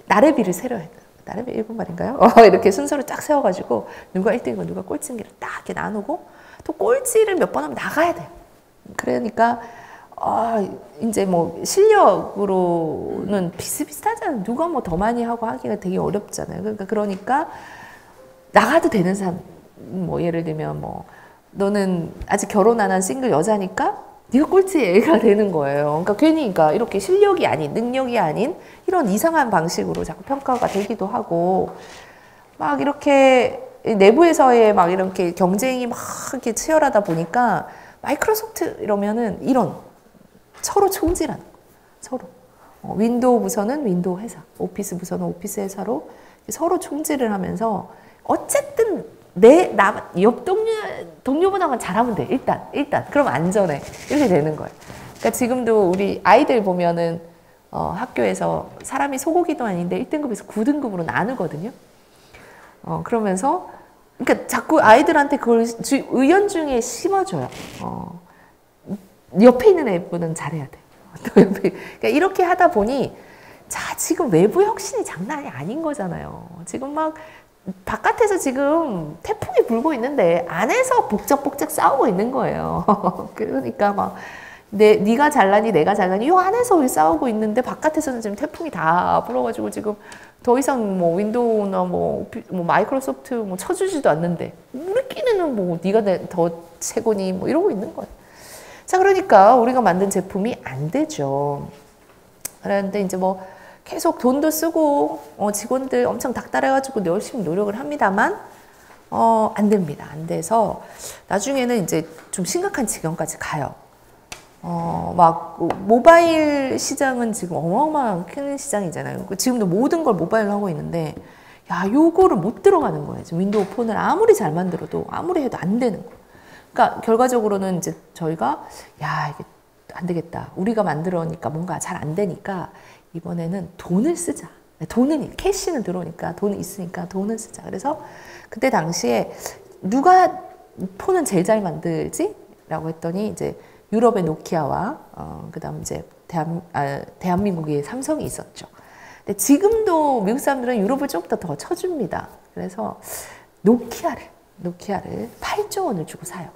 나래비를 세려야 돼요. 나래비 일본 말인가요? 이렇게 순서를 쫙 세워가지고, 누가 1등이고 누가 꼴찌인지를 딱 이렇게 나누고, 또 꼴찌를 몇 번 하면 나가야 돼요. 그러니까, 이제 뭐 실력으로는 비슷비슷하잖아요. 누가 뭐 더 많이 하고 하기가 되게 어렵잖아요. 그러니까 나가도 되는 사람, 뭐 예를 들면 뭐 너는 아직 결혼 안 한 싱글 여자니까 네가 꼴찌가 되는 거예요. 그러니까 이렇게 실력이 아닌, 능력이 아닌 이런 이상한 방식으로 자꾸 평가가 되기도 하고, 막 이렇게 내부에서의 막 이렇게 경쟁이 막 이렇게 치열하다 보니까 마이크로소프트 이러면은 이런 서로 총질하는 거. 서로. 윈도우 부서는 윈도우 회사, 오피스 부서는 오피스 회사로 서로 총질을 하면서 어쨌든 옆 동료보다는 잘하면 돼. 일단. 그럼 안전해. 이렇게 되는 거예요. 그러니까 지금도 우리 아이들 보면은 학교에서 사람이 소고기도 아닌데 1등급에서 9등급으로 나누거든요. 그러면서 그러니까 자꾸 아이들한테 그걸 의연중에 심어줘요. 옆에 있는 애보다는 잘해야 돼. 그러니까 이렇게 하다 보니, 지금 외부 혁신이 장난이 아닌 거잖아요. 지금 막 바깥에서 지금 태풍이 불고 있는데 안에서 복작복작 싸우고 있는 거예요. 그러니까 막 네가 잘나니 내가 잘나니 이 안에서 우리 싸우고 있는데 바깥에서는 지금 태풍이 다 불어가지고 지금 더 이상 뭐 윈도우나 뭐 마이크로소프트 뭐 쳐주지도 않는데 우리끼리는 뭐 네가 더 최고니 뭐 이러고 있는 거예요. 자, 그러니까 우리가 만든 제품이 안 되죠. 그런데 이제 뭐 계속 돈도 쓰고 직원들 엄청 닥달해가지고 열심히 노력을 합니다만 안 됩니다. 안 돼서 나중에는 이제 좀 심각한 지경까지 가요. 막 모바일 시장은 지금 어마어마한 큰 시장이잖아요. 지금도 모든 걸 모바일로 하고 있는데 요거를 못 들어가는 거예요. 지금 윈도우 폰을 아무리 잘 만들어도 아무리 해도 안 되는 거예요. 그러니까 결과적으로는 이제 저희가 이게 안 되겠다. 우리가 만들어니까 뭔가 잘 안 되니까 이번에는 돈을 쓰자. 캐시는 들어오니까 돈이 있으니까 돈을 쓰자. 그래서 그때 당시에 누가 폰은 제일 잘 만들지? 라고 했더니 이제 유럽의 노키아와 그다음 이제 대한민국의 삼성이 있었죠. 근데 지금도 미국 사람들은 유럽을 조금 더 쳐줍니다. 그래서 노키아를 8조 원을 주고 사요.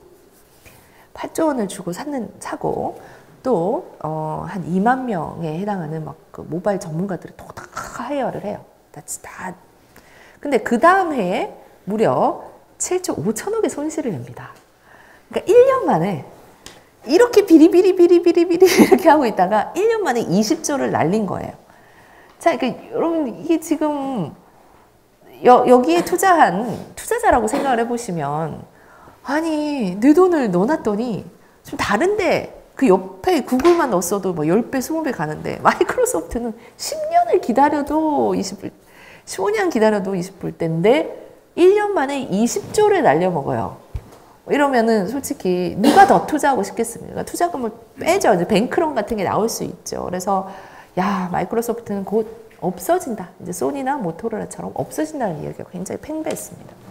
8조 원을 주고 사고 또 한 2만 명에 해당하는 막 그 모바일 전문가들이 다 하이어를 해요. 근데 그 다음 해에 무려 7조 5천억의 손실을 냅니다. 그러니까 1년 만에 이렇게 비리비리 이렇게 하고 있다가 1년 만에 20조를 날린 거예요. 자, 그러니까 여러분 이게 지금 여기에 투자한 투자자라고 생각을 해보시면 아니 내 돈을 넣어놨더니 좀 다른데 그 옆에 구글만 넣었어도 뭐 10배, 20배 가는데 마이크로소프트는 10년을 기다려도 15년 기다려도 20불대인데 1년 만에 20조를 날려먹어요. 이러면은 솔직히 누가 더 투자하고 싶겠습니까? 투자금을 빼죠. 이제 뱅크런 같은 게 나올 수 있죠. 그래서 마이크로소프트는 곧 없어진다. 이제 소니나 모토로라처럼 없어진다는 이야기가 굉장히 팽배했습니다.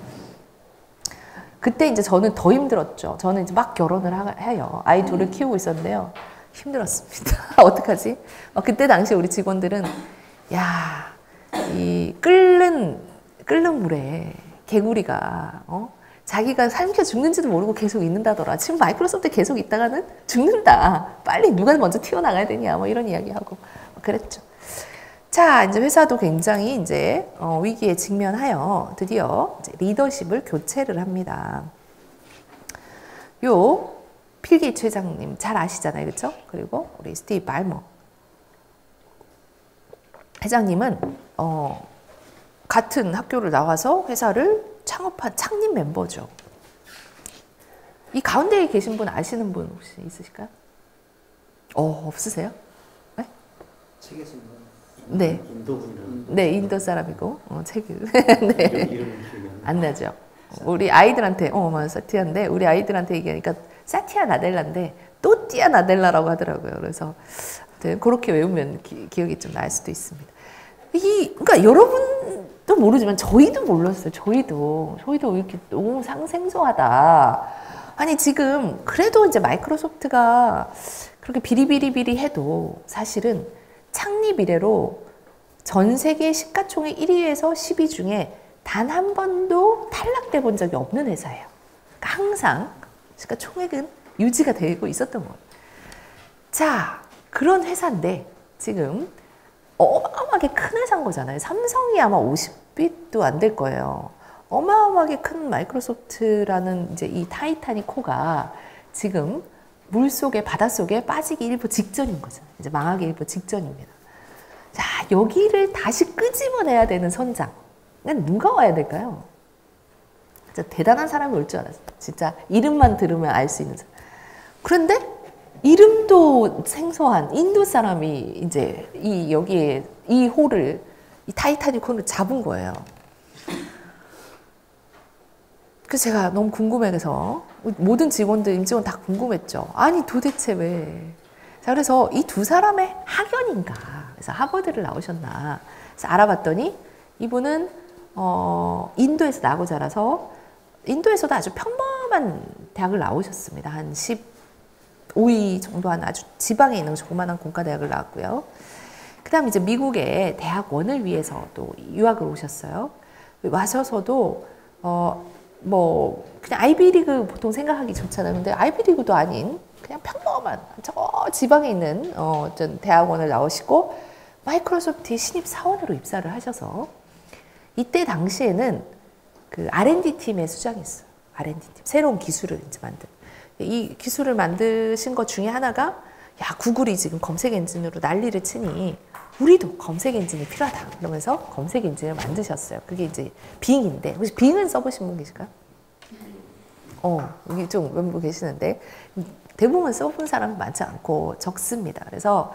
그때 이제 저는 더 힘들었죠. 저는 이제 막 결혼을 해요. 아이 둘을 키우고 있었는데요. 힘들었습니다. 어떡하지? 그때 당시 우리 직원들은 이 끓는 물에 개구리가 자기가 삶겨 죽는지도 모르고 계속 있는다더라. 지금 마이크로소프트에 계속 있다가는 죽는다. 빨리 누가 먼저 튀어나가야 되냐. 뭐 이런 이야기하고 그랬죠. 자, 이제 회사도 굉장히 이제 위기에 직면하여 드디어 이제 리더십을 교체를 합니다. 요 필 게이츠 회장님 잘 아시잖아요, 그렇죠? 그리고 우리 스티브 발머 회장님은 같은 학교를 나와서 회사를 창업한 창립 멤버죠. 이 가운데에 계신 분 아시는 분 혹시 있으실까요? 없으세요? 네? 책에서 네. 인도 분이랑. 네, 인도 사람이고 책을 네. 이름은 기억이 안 나죠. 우리 아이들한테 맞아, 사티아인데 우리 아이들한테 얘기하니까 사티아 나델라인데 또띠아 나델라라고 하더라고요. 그래서 그렇게 외우면 기억이 좀 날 수도 있습니다. 그러니까 여러분도 모르지만 저희도 몰랐어요. 저희도 이렇게 너무 생소하다. 아니 지금 그래도 이제 마이크로소프트가 그렇게 비리비리비리 해도 사실은 창립 이래로 전 세계 시가총액 1위에서 10위 중에 단 한 번도 탈락돼 본 적이 없는 회사예요. 그러니까 항상 시가총액은 유지가 되고 있었던 거예요. 자, 그런 회사인데 지금 어마어마하게 큰 회사인 거잖아요. 삼성이 아마 50빛도 안 될 거예요. 어마어마하게 큰 마이크로소프트라는 이제 이 타이타닉 코가 지금 물속에 바닷속에 빠지기 일보 직전인 거죠. 이제 망하기 일보 직전입니다. 자, 여기를 다시 끄집어내야 되는 선장. 누가 와야 될까요? 진짜 대단한 사람이 올 줄 알았어요. 진짜 이름만 들으면 알 수 있는 사람. 그런데 이름도 생소한 인도 사람이 이제 여기에 이 홀을, 이 타이타닉 홀을 잡은 거예요. 그래서 제가 너무 궁금해서 모든 직원들, 임직원 다 궁금했죠. 아니 도대체 왜? 자, 그래서 이 두 사람의 학연인가? 그래서 하버드를 나오셨나? 그래서 알아봤더니 이분은 인도에서 나고 자라서 인도에서도 아주 평범한 대학을 나오셨습니다. 한 15위 정도 한 아주 지방에 있는 조그만한 공과대학을 나왔고요. 그 다음 이제 미국의 대학원을 위해서 또 유학을 오셨어요. 와셔서도 그냥 아이비리그 보통 생각하기 좋잖아요. 근데 아이비리그도 아닌 그냥 평범한 저 지방에 있는 어떤 대학원을 나오시고 마이크로소프트의 신입 사원으로 입사를 하셔서 이때 당시에는 그 R&D 팀의 수장이었어요. R&D 팀. 새로운 기술을 이제 이 기술을 만드신 것 중에 하나가 구글이 지금 검색 엔진으로 난리를 치니 우리도 검색 엔진이 필요하다. 그러면서 검색 엔진을 만드셨어요. 그게 이제 빙인데 혹시 빙은 써보신 분 계실까요? 여기 좀 몇 분 계시는데 대부분 써본 사람은 많지 않고 적습니다. 그래서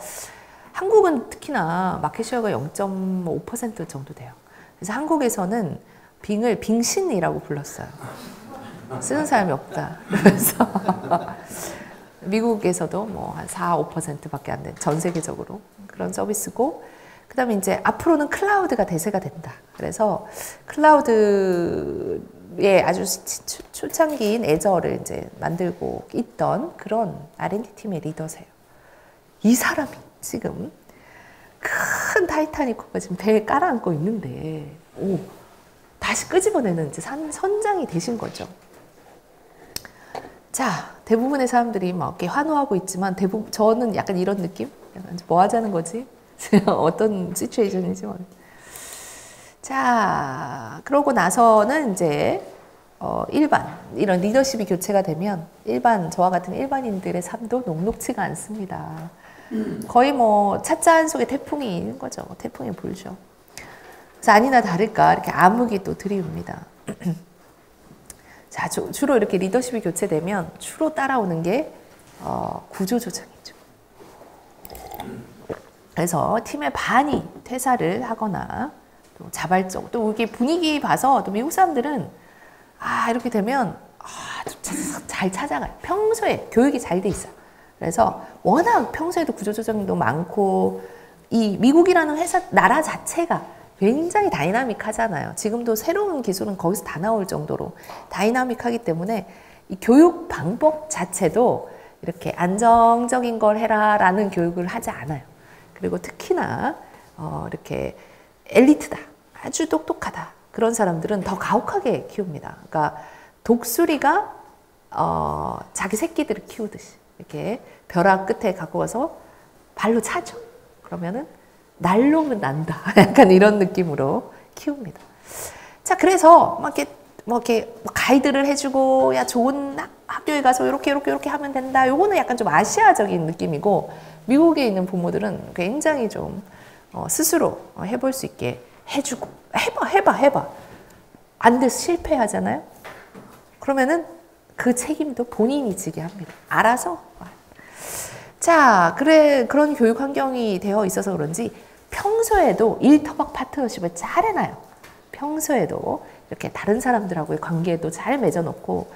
한국은 특히나 마켓쉐어가 0.5% 정도 돼요. 그래서 한국에서는 빙을 빙신이라고 불렀어요. 쓰는 사람이 없다. 그래서 미국에서도 뭐 한 4, 5%밖에 안 된 전 세계적으로 그런 서비스고, 그 다음에 이제 앞으로는 클라우드가 대세가 된다. 그래서 클라우드에 아주 초창기인 애저를 이제 만들고 있던 그런 R&D 팀의 리더세요. 이 사람이 지금 큰 타이타닉호가 지금 배에 깔아앉고 있는데 다시 끄집어내는 이제 선장이 되신 거죠. 자, 대부분의 사람들이 막 이렇게 환호하고 있지만 저는 약간 이런 느낌? 약간 뭐 하자는 거지? 어떤 시츄에이션인지 모르겠어요. 자, 그러고 나서는 이제 이런 리더십이 교체가 되면 저와 같은 일반인들의 삶도 녹록치가 않습니다. 거의 뭐 찻잔 속에 태풍이 있는 거죠. 태풍이 불죠. 그래서 아니나 다를까 이렇게 암흑이 또 들이옵니다. 자, 주로 이렇게 리더십이 교체되면 주로 따라오는 게 구조조정이죠. 그래서 팀의 반이 퇴사를 하거나 또 자발적, 또 이게 분위기 봐서 또 미국 사람들은 이렇게 되면 잘 찾아가요. 평소에 교육이 잘 돼 있어요. 그래서 워낙 평소에도 구조조정도 많고 이 미국이라는 나라 자체가 굉장히 다이나믹하잖아요. 지금도 새로운 기술은 거기서 다 나올 정도로 다이나믹하기 때문에 이 교육 방법 자체도 이렇게 안정적인 걸 해라라는 교육을 하지 않아요. 그리고 특히나 이렇게 엘리트다, 아주 똑똑하다 그런 사람들은 더 가혹하게 키웁니다. 그러니까 독수리가 자기 새끼들을 키우듯이 이렇게 벼락 끝에 갖고 가서 발로 차죠. 그러면은 날로는 난다. 약간 이런 느낌으로 키웁니다. 자, 그래서 막 이렇게 가이드를 해주고, 야, 좋은 학교에 가서 이렇게 하면 된다. 요거는 약간 좀 아시아적인 느낌이고, 미국에 있는 부모들은 굉장히 좀 스스로 해볼 수 있게 해주고, 해봐. 안 돼서 실패하잖아요. 그러면은 그 책임도 본인이 지게 합니다. 알아서. 자, 그런 교육 환경이 되어 있어서 그런지 평소에도 일터박 파트너십을 잘 해놔요. 평소에도 이렇게 다른 사람들하고의 관계도 잘 맺어놓고,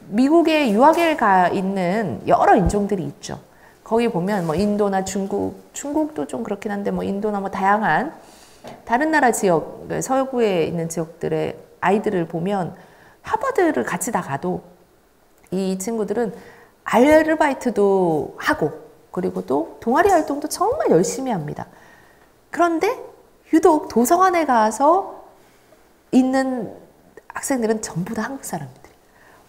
미국에 유학을 가 있는 여러 인종들이 있죠. 거기 보면 뭐 인도나 중국도 좀 그렇긴 한데 뭐 인도나 뭐 다양한 다른 나라 지역, 서구에 있는 지역들의 아이들을 보면 하버드를 같이 다 가도 이 친구들은 아르바이트도 하고, 그리고 또 동아리 활동도 정말 열심히 합니다. 그런데 유독 도서관에 가서 있는 학생들은 전부 다 한국 사람들이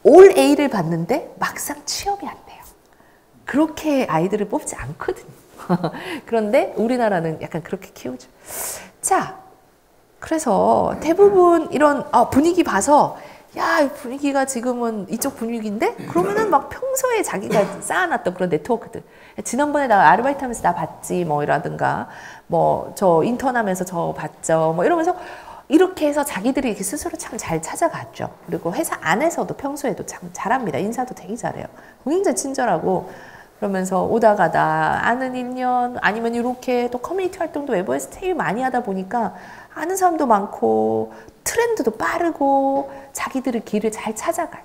올 A를 받는데 막상 취업이 안 돼요. 그렇게 아이들을 뽑지 않거든요. 그런데 우리나라는 약간 그렇게 키우죠. 자, 그래서 대부분 이런 분위기 봐서, 야, 분위기가 지금은 이쪽 분위기인데? 그러면은 막 평소에 자기가 쌓아놨던 그런 네트워크들. 지난번에 나 아르바이트 하면서 나 봤지, 뭐, 이라든가, 뭐, 저 인턴 하면서 저 봤죠. 뭐, 이러면서 이렇게 해서 자기들이 이렇게 스스로 참 잘 찾아갔죠. 그리고 회사 안에서도 평소에도 참 잘합니다. 인사도 되게 잘해요. 굉장히 친절하고, 그러면서 오다 가다 아는 인연, 아니면 이렇게 또 커뮤니티 활동도 외부에서 되게 많이 하다 보니까 아는 사람도 많고, 트렌드도 빠르고, 자기들의 길을 잘 찾아가요.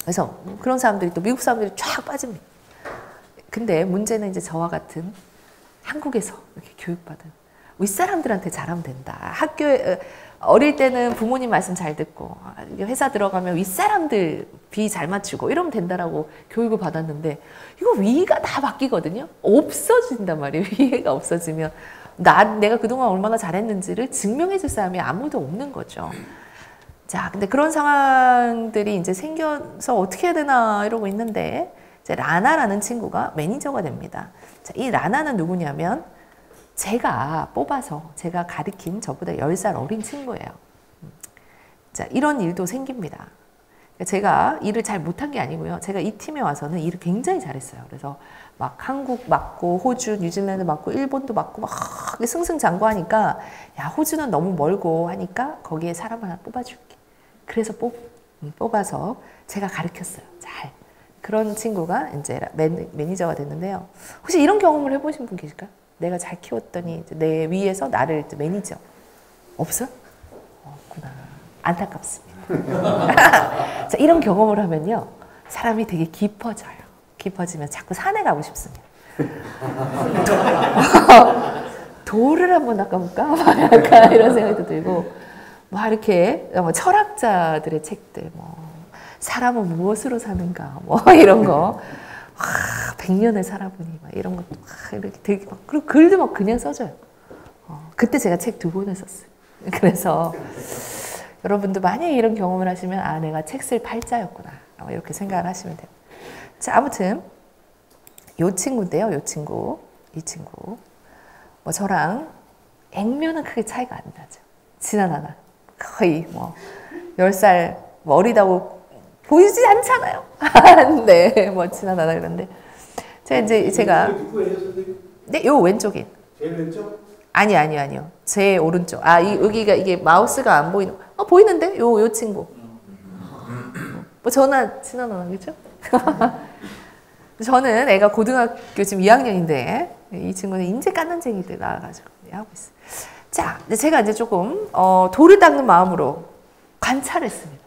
그래서 그런 사람들이 또 미국 사람들이 쫙 빠집니다. 근데 문제는 이제 저와 같은 한국에서 이렇게 교육받은 윗사람들한테 잘하면 된다. 학교에 어릴 때는 부모님 말씀 잘 듣고, 회사 들어가면 윗사람들 비 잘 맞추고 이러면 된다라고 교육을 받았는데, 이거 위가 다 바뀌거든요. 없어진단 말이에요. 위가 없어지면 내가 그동안 얼마나 잘했는지를 증명해 줄 사람이 아무도 없는 거죠. 자, 근데 그런 상황들이 이제 생겨서 어떻게 해야 되나 이러고 있는데, 이제 라나라는 친구가 매니저가 됩니다. 자, 이 라나는 누구냐면 제가 뽑아서 제가 가르친 저보다 10살 어린 친구예요. 자, 이런 일도 생깁니다. 제가 일을 잘 못한 게 아니고요. 제가 이 팀에 와서는 일을 굉장히 잘했어요. 그래서 막 한국 맡고, 호주, 뉴질랜드 맡고, 일본도 맡고, 막 승승장구하니까, 야, 호주는 너무 멀고 하니까 거기에 사람 하나 뽑아줄게. 그래서 뽑아서 제가 가르쳤어요. 잘. 그런 친구가 이제 매니저가 됐는데요. 혹시 이런 경험을 해보신 분 계실까요? 내가 잘 키웠더니 내 위에서 나를 매니저. 없어? 없구나. 안타깝습니다. 자, 이런 경험을 하면요, 사람이 되게 깊어져요. 깊어지면 자꾸 산에 가고 싶습니다. 돌을 한번 낚아볼까? 약간 이런 생각도 들고, 막 이렇게 철학자들의 책들, 사람은 무엇으로 사는가, 이런 거. 100년을 살아보니, 이런 것도 이렇게 되게 그리고 글도 막 그냥 써줘요. 그때 제가 책 2권을 썼어요. 그래서 여러분도 만약에 이런 경험을 하시면, 내가 책 쓸 팔자였구나. 이렇게 생각을 하시면 돼요. 자, 아무튼 이 친구인데요. 이 친구. 저랑 액면은 크게 차이가 안 나죠. 지나나나. 거의 10살 어리다고 보이지 않잖아요. 네, 지나나나 그런데. 제가. 네, 요 왼쪽에. 제일 왼쪽? 아니요. 제 오른쪽. 여기가 이게 마우스가 안 보이는. 보이는데? 요 친구. 전화 지나나나, 그죠? 저는 애가 고등학교 지금 2학년인데, 이 친구는 인제 깐난쟁이들 나와가지고 하고 있어요. 자, 제가 이제 조금, 돌을 닦는 마음으로 관찰했습니다.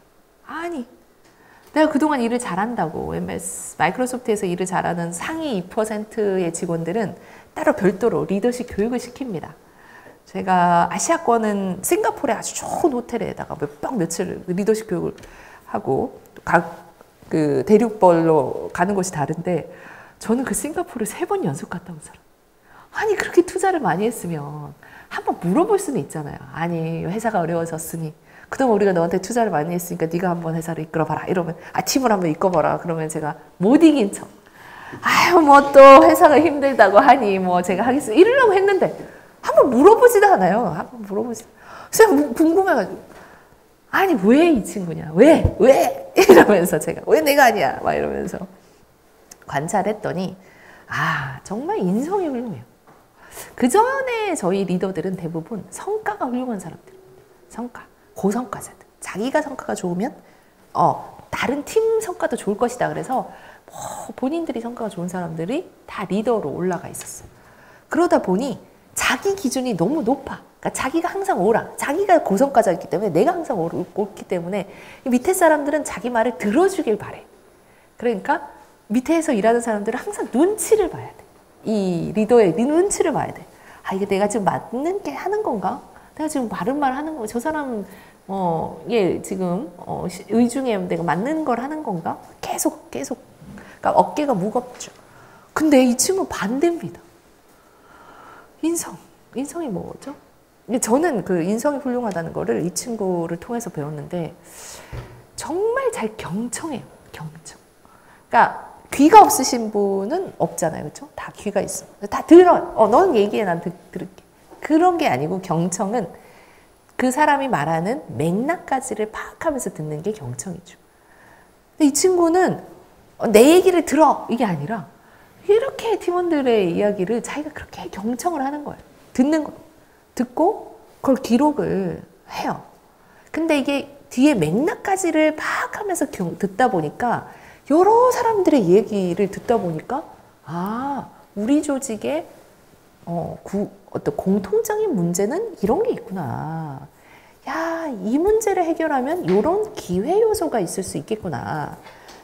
아니, 내가 그동안 일을 잘한다고, 마이크로소프트에서 일을 잘하는 상위 2%의 직원들은 따로 별도로 리더십 교육을 시킵니다. 제가 아시아권은 싱가포르에 아주 좋은 호텔에다가 며칠 리더십 교육을 하고, 각 그 대륙별로 가는 곳이 다른데, 저는 그 싱가포르 3번 연속 갔다 온 사람. 아니, 그렇게 투자를 많이 했으면 한번 물어볼 수는 있잖아요. 아니, 회사가 어려워졌으니 그동안 우리가 너한테 투자를 많이 했으니까 네가 한번 회사를 이끌어봐라. 이러면 팀을 한번 이끌어봐라. 그러면 제가 못 이긴 척. 아유, 뭐 또 회사가 힘들다고 하니 뭐 제가 하겠습니다. 이러려고 했는데 한번 물어보지도 않아요. 한번 물어보지도. 그냥 궁금해가지고 아니 왜 이 친구냐? 왜? 이러면서 제가 왜 내가 아니야? 막 이러면서 관찰했더니 아 정말 인성이 훌륭해요. 그 전에 저희 리더들은 대부분 성과가 훌륭한 사람들, 고성과자들. 자기가 성과가 좋으면 다른 팀 성과도 좋을 것이다. 그래서 본인들이 성과가 좋은 사람들이 다 리더로 올라가 있었어요. 그러다 보니 자기 기준이 너무 높아. 그러니까 자기가 항상 옳아. 자기가 고성과자였기 때문에 내가 항상 옳기 때문에 밑에 사람들은 자기 말을 들어주길 바래. 그러니까 밑에서 일하는 사람들은 항상 눈치를 봐야 돼. 이 리더의 눈치를 봐야 돼. 아, 이게 내가 지금 맞는 게 하는 건가? 내가 지금 바른 말 하는 거, 저 사람, 지금, 의중에 내가 맞는 걸 하는 건가? 계속. 그러니까 어깨가 무겁죠. 근데 이 친구 반대입니다. 인성이 뭐죠? 저는 그 인성이 훌륭하다는 거를 이 친구를 통해서 배웠는데, 정말 잘 경청해요. 그러니까, 귀가 없으신 분은 없잖아요. 그렇죠? 다 귀가 있어. 다 들어. 너는 얘기해. 난 들을게. 그런 게 아니고 경청은 그 사람이 말하는 맥락까지를 파악하면서 듣는 게 경청이죠. 근데 이 친구는 내 얘기를 들어. 이게 아니라 이렇게 팀원들의 이야기를 자기가 그렇게 경청을 하는 거예요. 듣는 거. 듣고 그걸 기록을 해요. 근데 이게 뒤에 맥락까지를 파악하면서 듣다 보니까 여러 사람들의 얘기를 듣다 보니까 아, 우리 조직의 어떤 공통적인 문제는 이런 게 있구나. 야, 이 문제를 해결하면 이런 기회 요소가 있을 수 있겠구나.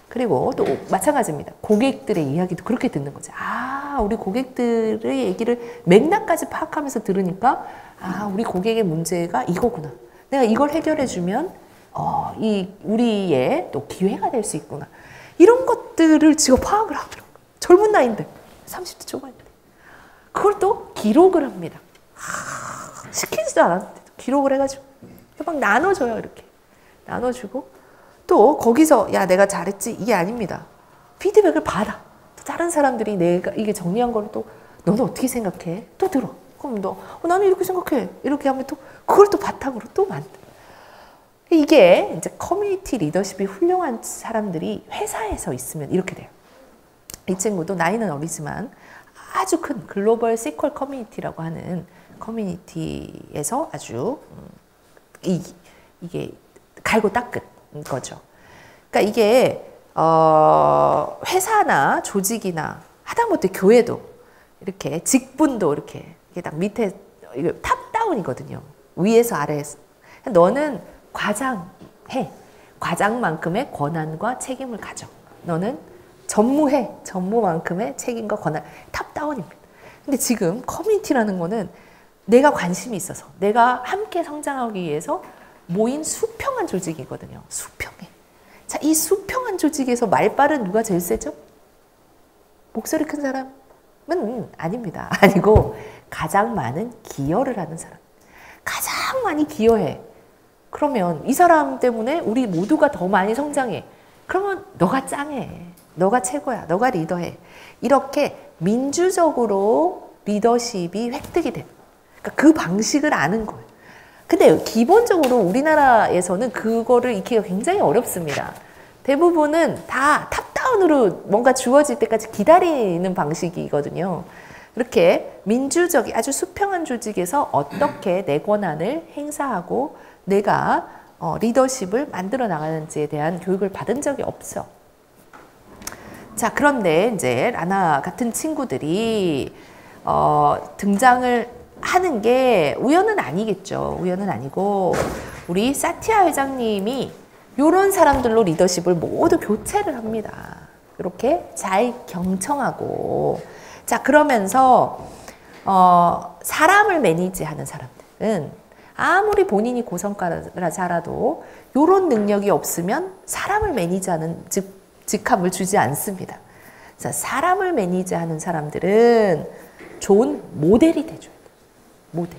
그리고 또 마찬가지입니다. 고객들의 이야기도 그렇게 듣는 거죠. 아, 우리 고객들의 얘기를 맥락까지 파악하면서 들으니까 아, 우리 고객의 문제가 이거구나. 내가 이걸 해결해주면 우리의 또 기회가 될 수 있구나. 이런 것들을 지금 파악을 하더라고요. 젊은 나이인데 30대 초반인데 그걸 또 기록을 합니다. 시키지도 않았는데 기록을 해가지고 막 나눠줘요. 이렇게 나눠주고 또 거기서 야 내가 잘했지 이게 아닙니다. 피드백을 받아. 또 다른 사람들이 내가 이게 정리한 거를 또 너는 어떻게 생각해? 또 들어. 그럼 너 나는 이렇게 생각해. 이렇게 하면 또 그걸 또 바탕으로 또 만들어. 이게 이제 커뮤니티 리더십이 훌륭한 사람들이 회사에서 있으면 이렇게 돼요. 이 친구도 나이는 어리지만 아주 큰 글로벌 시퀄 커뮤니티라고 하는 커뮤니티에서 아주 이게 갈고 닦은 거죠. 그러니까 이게 회사나 조직이나 하다못해 교회도 이렇게 직분도 이렇게 이게 딱 밑에 이게 탑다운이거든요. 위에서 아래에서 너는 과장해. 과장만큼의 권한과 책임을 가져. 너는 전무해. 전무만큼의 책임과 권한. 탑다운입니다. 근데 지금 커뮤니티라는 거는 내가 관심이 있어서 내가 함께 성장하기 위해서 모인 수평한 조직이거든요. 수평해. 자, 이 수평한 조직에서 말빨은 누가 제일 세죠? 목소리 큰 사람은 아닙니다. 아니고 가장 많은 기여를 하는 사람. 가장 많이 기여해. 그러면 이 사람 때문에 우리 모두가 더 많이 성장해. 그러면 너가 짱해. 너가 최고야. 너가 리더해. 이렇게 민주적으로 리더십이 획득이 돼. 그러니까 그 방식을 아는 거예요. 근데 기본적으로 우리나라에서는 그거를 익히기가 굉장히 어렵습니다. 대부분은 다 탑다운으로 뭔가 주어질 때까지 기다리는 방식이거든요. 이렇게 민주적인 아주 수평한 조직에서 어떻게 내 권한을 행사하고 내가 리더십을 만들어 나가는지에 대한 교육을 받은 적이 없어. 자, 그런데 이제 라나 같은 친구들이 등장을 하는 게 우연은 아니겠죠. 우연은 아니고 우리 사티아 회장님이 이런 사람들로 리더십을 모두 교체를 합니다. 이렇게 잘 경청하고 자 그러면서 사람을 매니지하는 사람들은 아무리 본인이 고성과라도 이런 능력이 없으면 사람을 매니지하는 직함을 주지 않습니다. 자, 사람을 매니지하는 사람들은 좋은 모델이 돼줘야 돼요. 모델.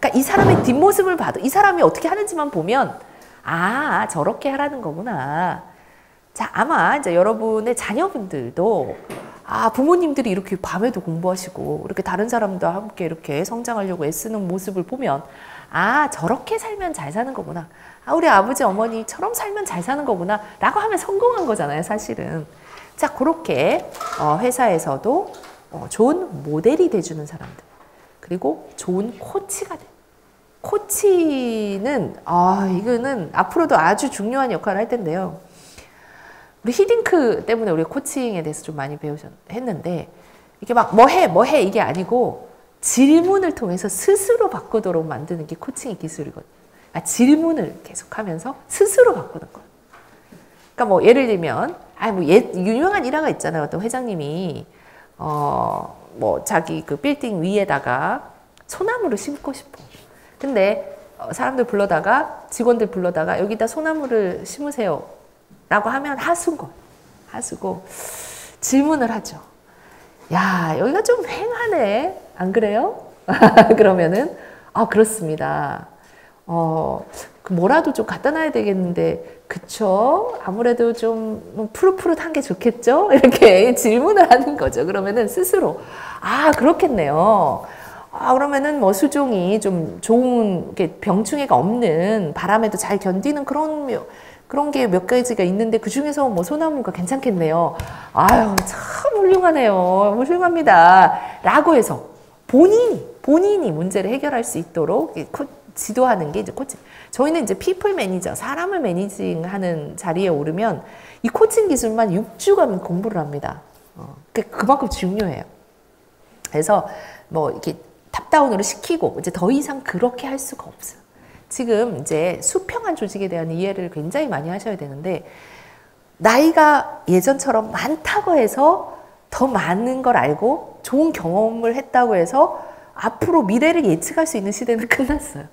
그러니까 이 사람의 뒷모습을 봐도 이 사람이 어떻게 하는지만 보면 아, 저렇게 하라는 거구나. 자, 아마 이제 여러분의 자녀분들도 아, 부모님들이 이렇게 밤에도 공부하시고 이렇게 다른 사람들과 함께 이렇게 성장하려고 애쓰는 모습을 보면 아, 저렇게 살면 잘 사는 거구나. 아, 우리 아버지 어머니처럼 살면 잘 사는 거구나 라고 하면 성공한 거잖아요, 사실은. 자, 그렇게 회사에서도 좋은 모델이 돼주는 사람들, 그리고 좋은 코치가 돼. 코치는 이거는 앞으로도 아주 중요한 역할을 할 텐데요. 우리 히딩크 때문에 우리 코칭에 대해서 좀 많이 했는데 이게 막 뭐 해 이게 아니고 질문을 통해서 스스로 바꾸도록 만드는 게 코칭의 기술이거든요. 그러니까 질문을 계속하면서 스스로 바꾸는 거예요. 그러니까 뭐 예를 들면 유명한 일화가 있잖아요. 어떤 회장님이 뭐 자기 그 빌딩 위에다가 소나무를 심고 싶어. 근데 사람들 불러다가 직원들 불러다가 여기다 소나무를 심으세요 라고 하면 하수인 거예요. 하수고 질문을 하죠. 야, 여기가 좀 휑하네. 안 그래요? 그러면은 그렇습니다. 뭐라도 좀 갖다 놔야 되겠는데 그쵸? 아무래도 좀 푸릇푸릇한 게 좋겠죠? 이렇게 질문을 하는 거죠. 그러면은 스스로 그렇겠네요. 그러면은 뭐 수종이 좀 좋은 병충해가 없는 바람에도 잘 견디는 그런 게 몇 가지가 있는데 그 중에서 뭐 소나무가 괜찮겠네요. 아유, 참 훌륭하네요. 훌륭합니다. 라고 해서 본인이 문제를 해결할 수 있도록 지도하는 게 이제 코칭. 저희는 이제 피플 매니저, 사람을 매니징하는 자리에 오르면 이 코칭 기술만 6주간 공부를 합니다. 그만큼 중요해요. 그래서 뭐 이렇게 탑다운으로 시키고 이제 더 이상 그렇게 할 수가 없어요. 지금 이제 수평한 조직에 대한 이해를 굉장히 많이 하셔야 되는데 나이가 예전처럼 많다고 해서 더 많은 걸 알고 좋은 경험을 했다고 해서 앞으로 미래를 예측할 수 있는 시대는 끝났어요.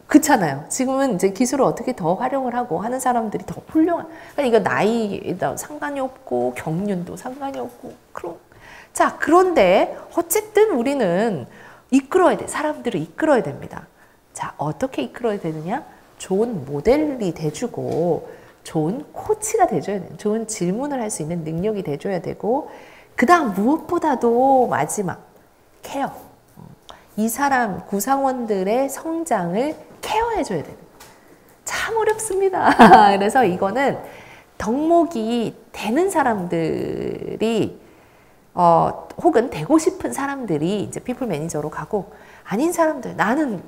그렇잖아요. 지금은 이제 기술을 어떻게 더 활용을 하고 하는 사람들이 더 훌륭한. 그러니까 이거 나이에 상관이 없고 경륜도 상관이 없고 자, 그런데 어쨌든 우리는 이끌어야 돼. 사람들을 이끌어야 됩니다. 자, 어떻게 이끌어야 되느냐? 좋은 모델이 돼주고 좋은 코치가 돼줘야 돼요. 좋은 질문을 할 수 있는 능력이 돼줘야 되고 그 다음 무엇보다도 마지막 케어. 이 사람 구성원들의 성장을 케어해줘야 돼요. 참 어렵습니다. 그래서 이거는 덕목이 되는 사람들이 혹은 되고 싶은 사람들이 이제 피플 매니저로 가고 아닌 사람들 나는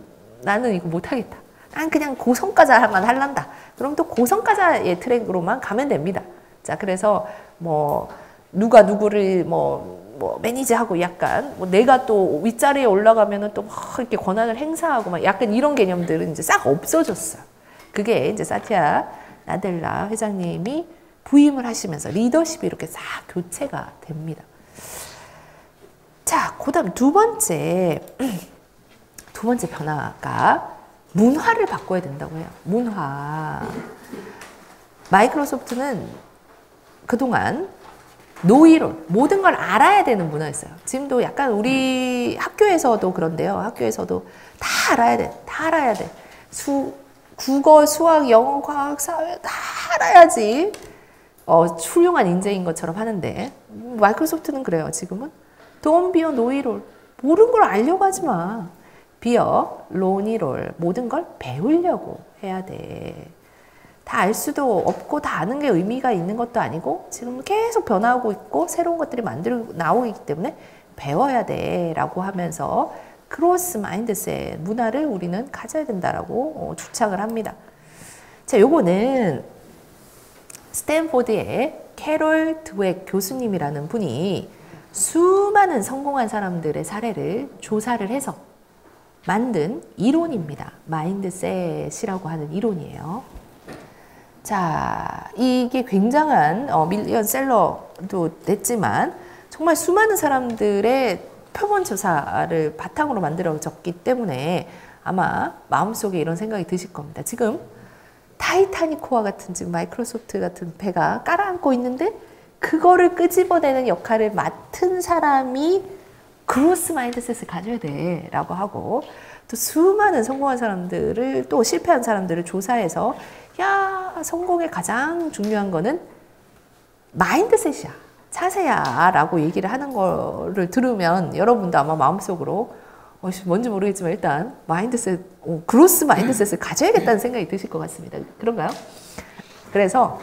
이거 못하겠다. 난 그냥 고성과자만 할란다. 그럼 또 고성과자의 트랙으로만 가면 됩니다. 자, 그래서 뭐 누가 누구를 뭐 매니저하고 약간 내가 또 윗자리에 올라가면은 또 막 이렇게 권한을 행사하고 막 약간 이런 개념들은 이제 싹 없어졌어요. 그게 이제 사티아 나델라 회장님이 부임을 하시면서 리더십이 이렇게 싹 교체가 됩니다. 자, 그다음 두 번째 변화가 문화를 바꿔야 된다고 해요. 문화. 마이크로소프트는 그동안 노이론, 모든 걸 알아야 되는 문화였어요. 지금도 약간 우리 학교에서도 그런데요. 학교에서도 다 알아야 돼. 다 알아야 돼. 국어, 수학, 영어, 과학, 사회 다 알아야지 훌륭한 인재인 것처럼 하는데 마이크로소프트는 그래요. 지금은 Don't be a know-it-all. 모르는 걸 알려고 하지 마. Be a learn-it-all. 모든 걸 배우려고 해야 돼. 다 알 수도 없고 다 아는 게 의미가 있는 것도 아니고 지금 계속 변화하고 있고 새로운 것들이 나오기 때문에 배워야 돼 라고 하면서 크로스 마인드셋 문화를 우리는 가져야 된다라고 주창을 합니다. 자, 요거는 스탠포드의 캐롤 드웩 교수님이라는 분이 수많은 성공한 사람들의 사례를 조사를 해서 만든 이론입니다. 마인드셋이라고 하는 이론이에요. 자, 이게 굉장한 밀리언셀러도 냈지만 정말 수많은 사람들의 표본조사를 바탕으로 만들어졌기 때문에 아마 마음속에 이런 생각이 드실 겁니다. 지금 타이타닉호와 같은 지금 마이크로소프트 같은 배가 깔아앉고 있는데 그거를 끄집어내는 역할을 맡은 사람이 그로스 마인드셋을 가져야 돼 라고 하고 또 수많은 성공한 사람들을 또 실패한 사람들을 조사해서 야, 성공의 가장 중요한 거는 마인드셋이야. 자세야. 라고 얘기를 하는 거를 들으면 여러분도 아마 마음속으로 뭔지 모르겠지만 일단 마인드셋, 그로스 마인드셋을 가져야겠다는 생각이 드실 것 같습니다. 그런가요? 그래서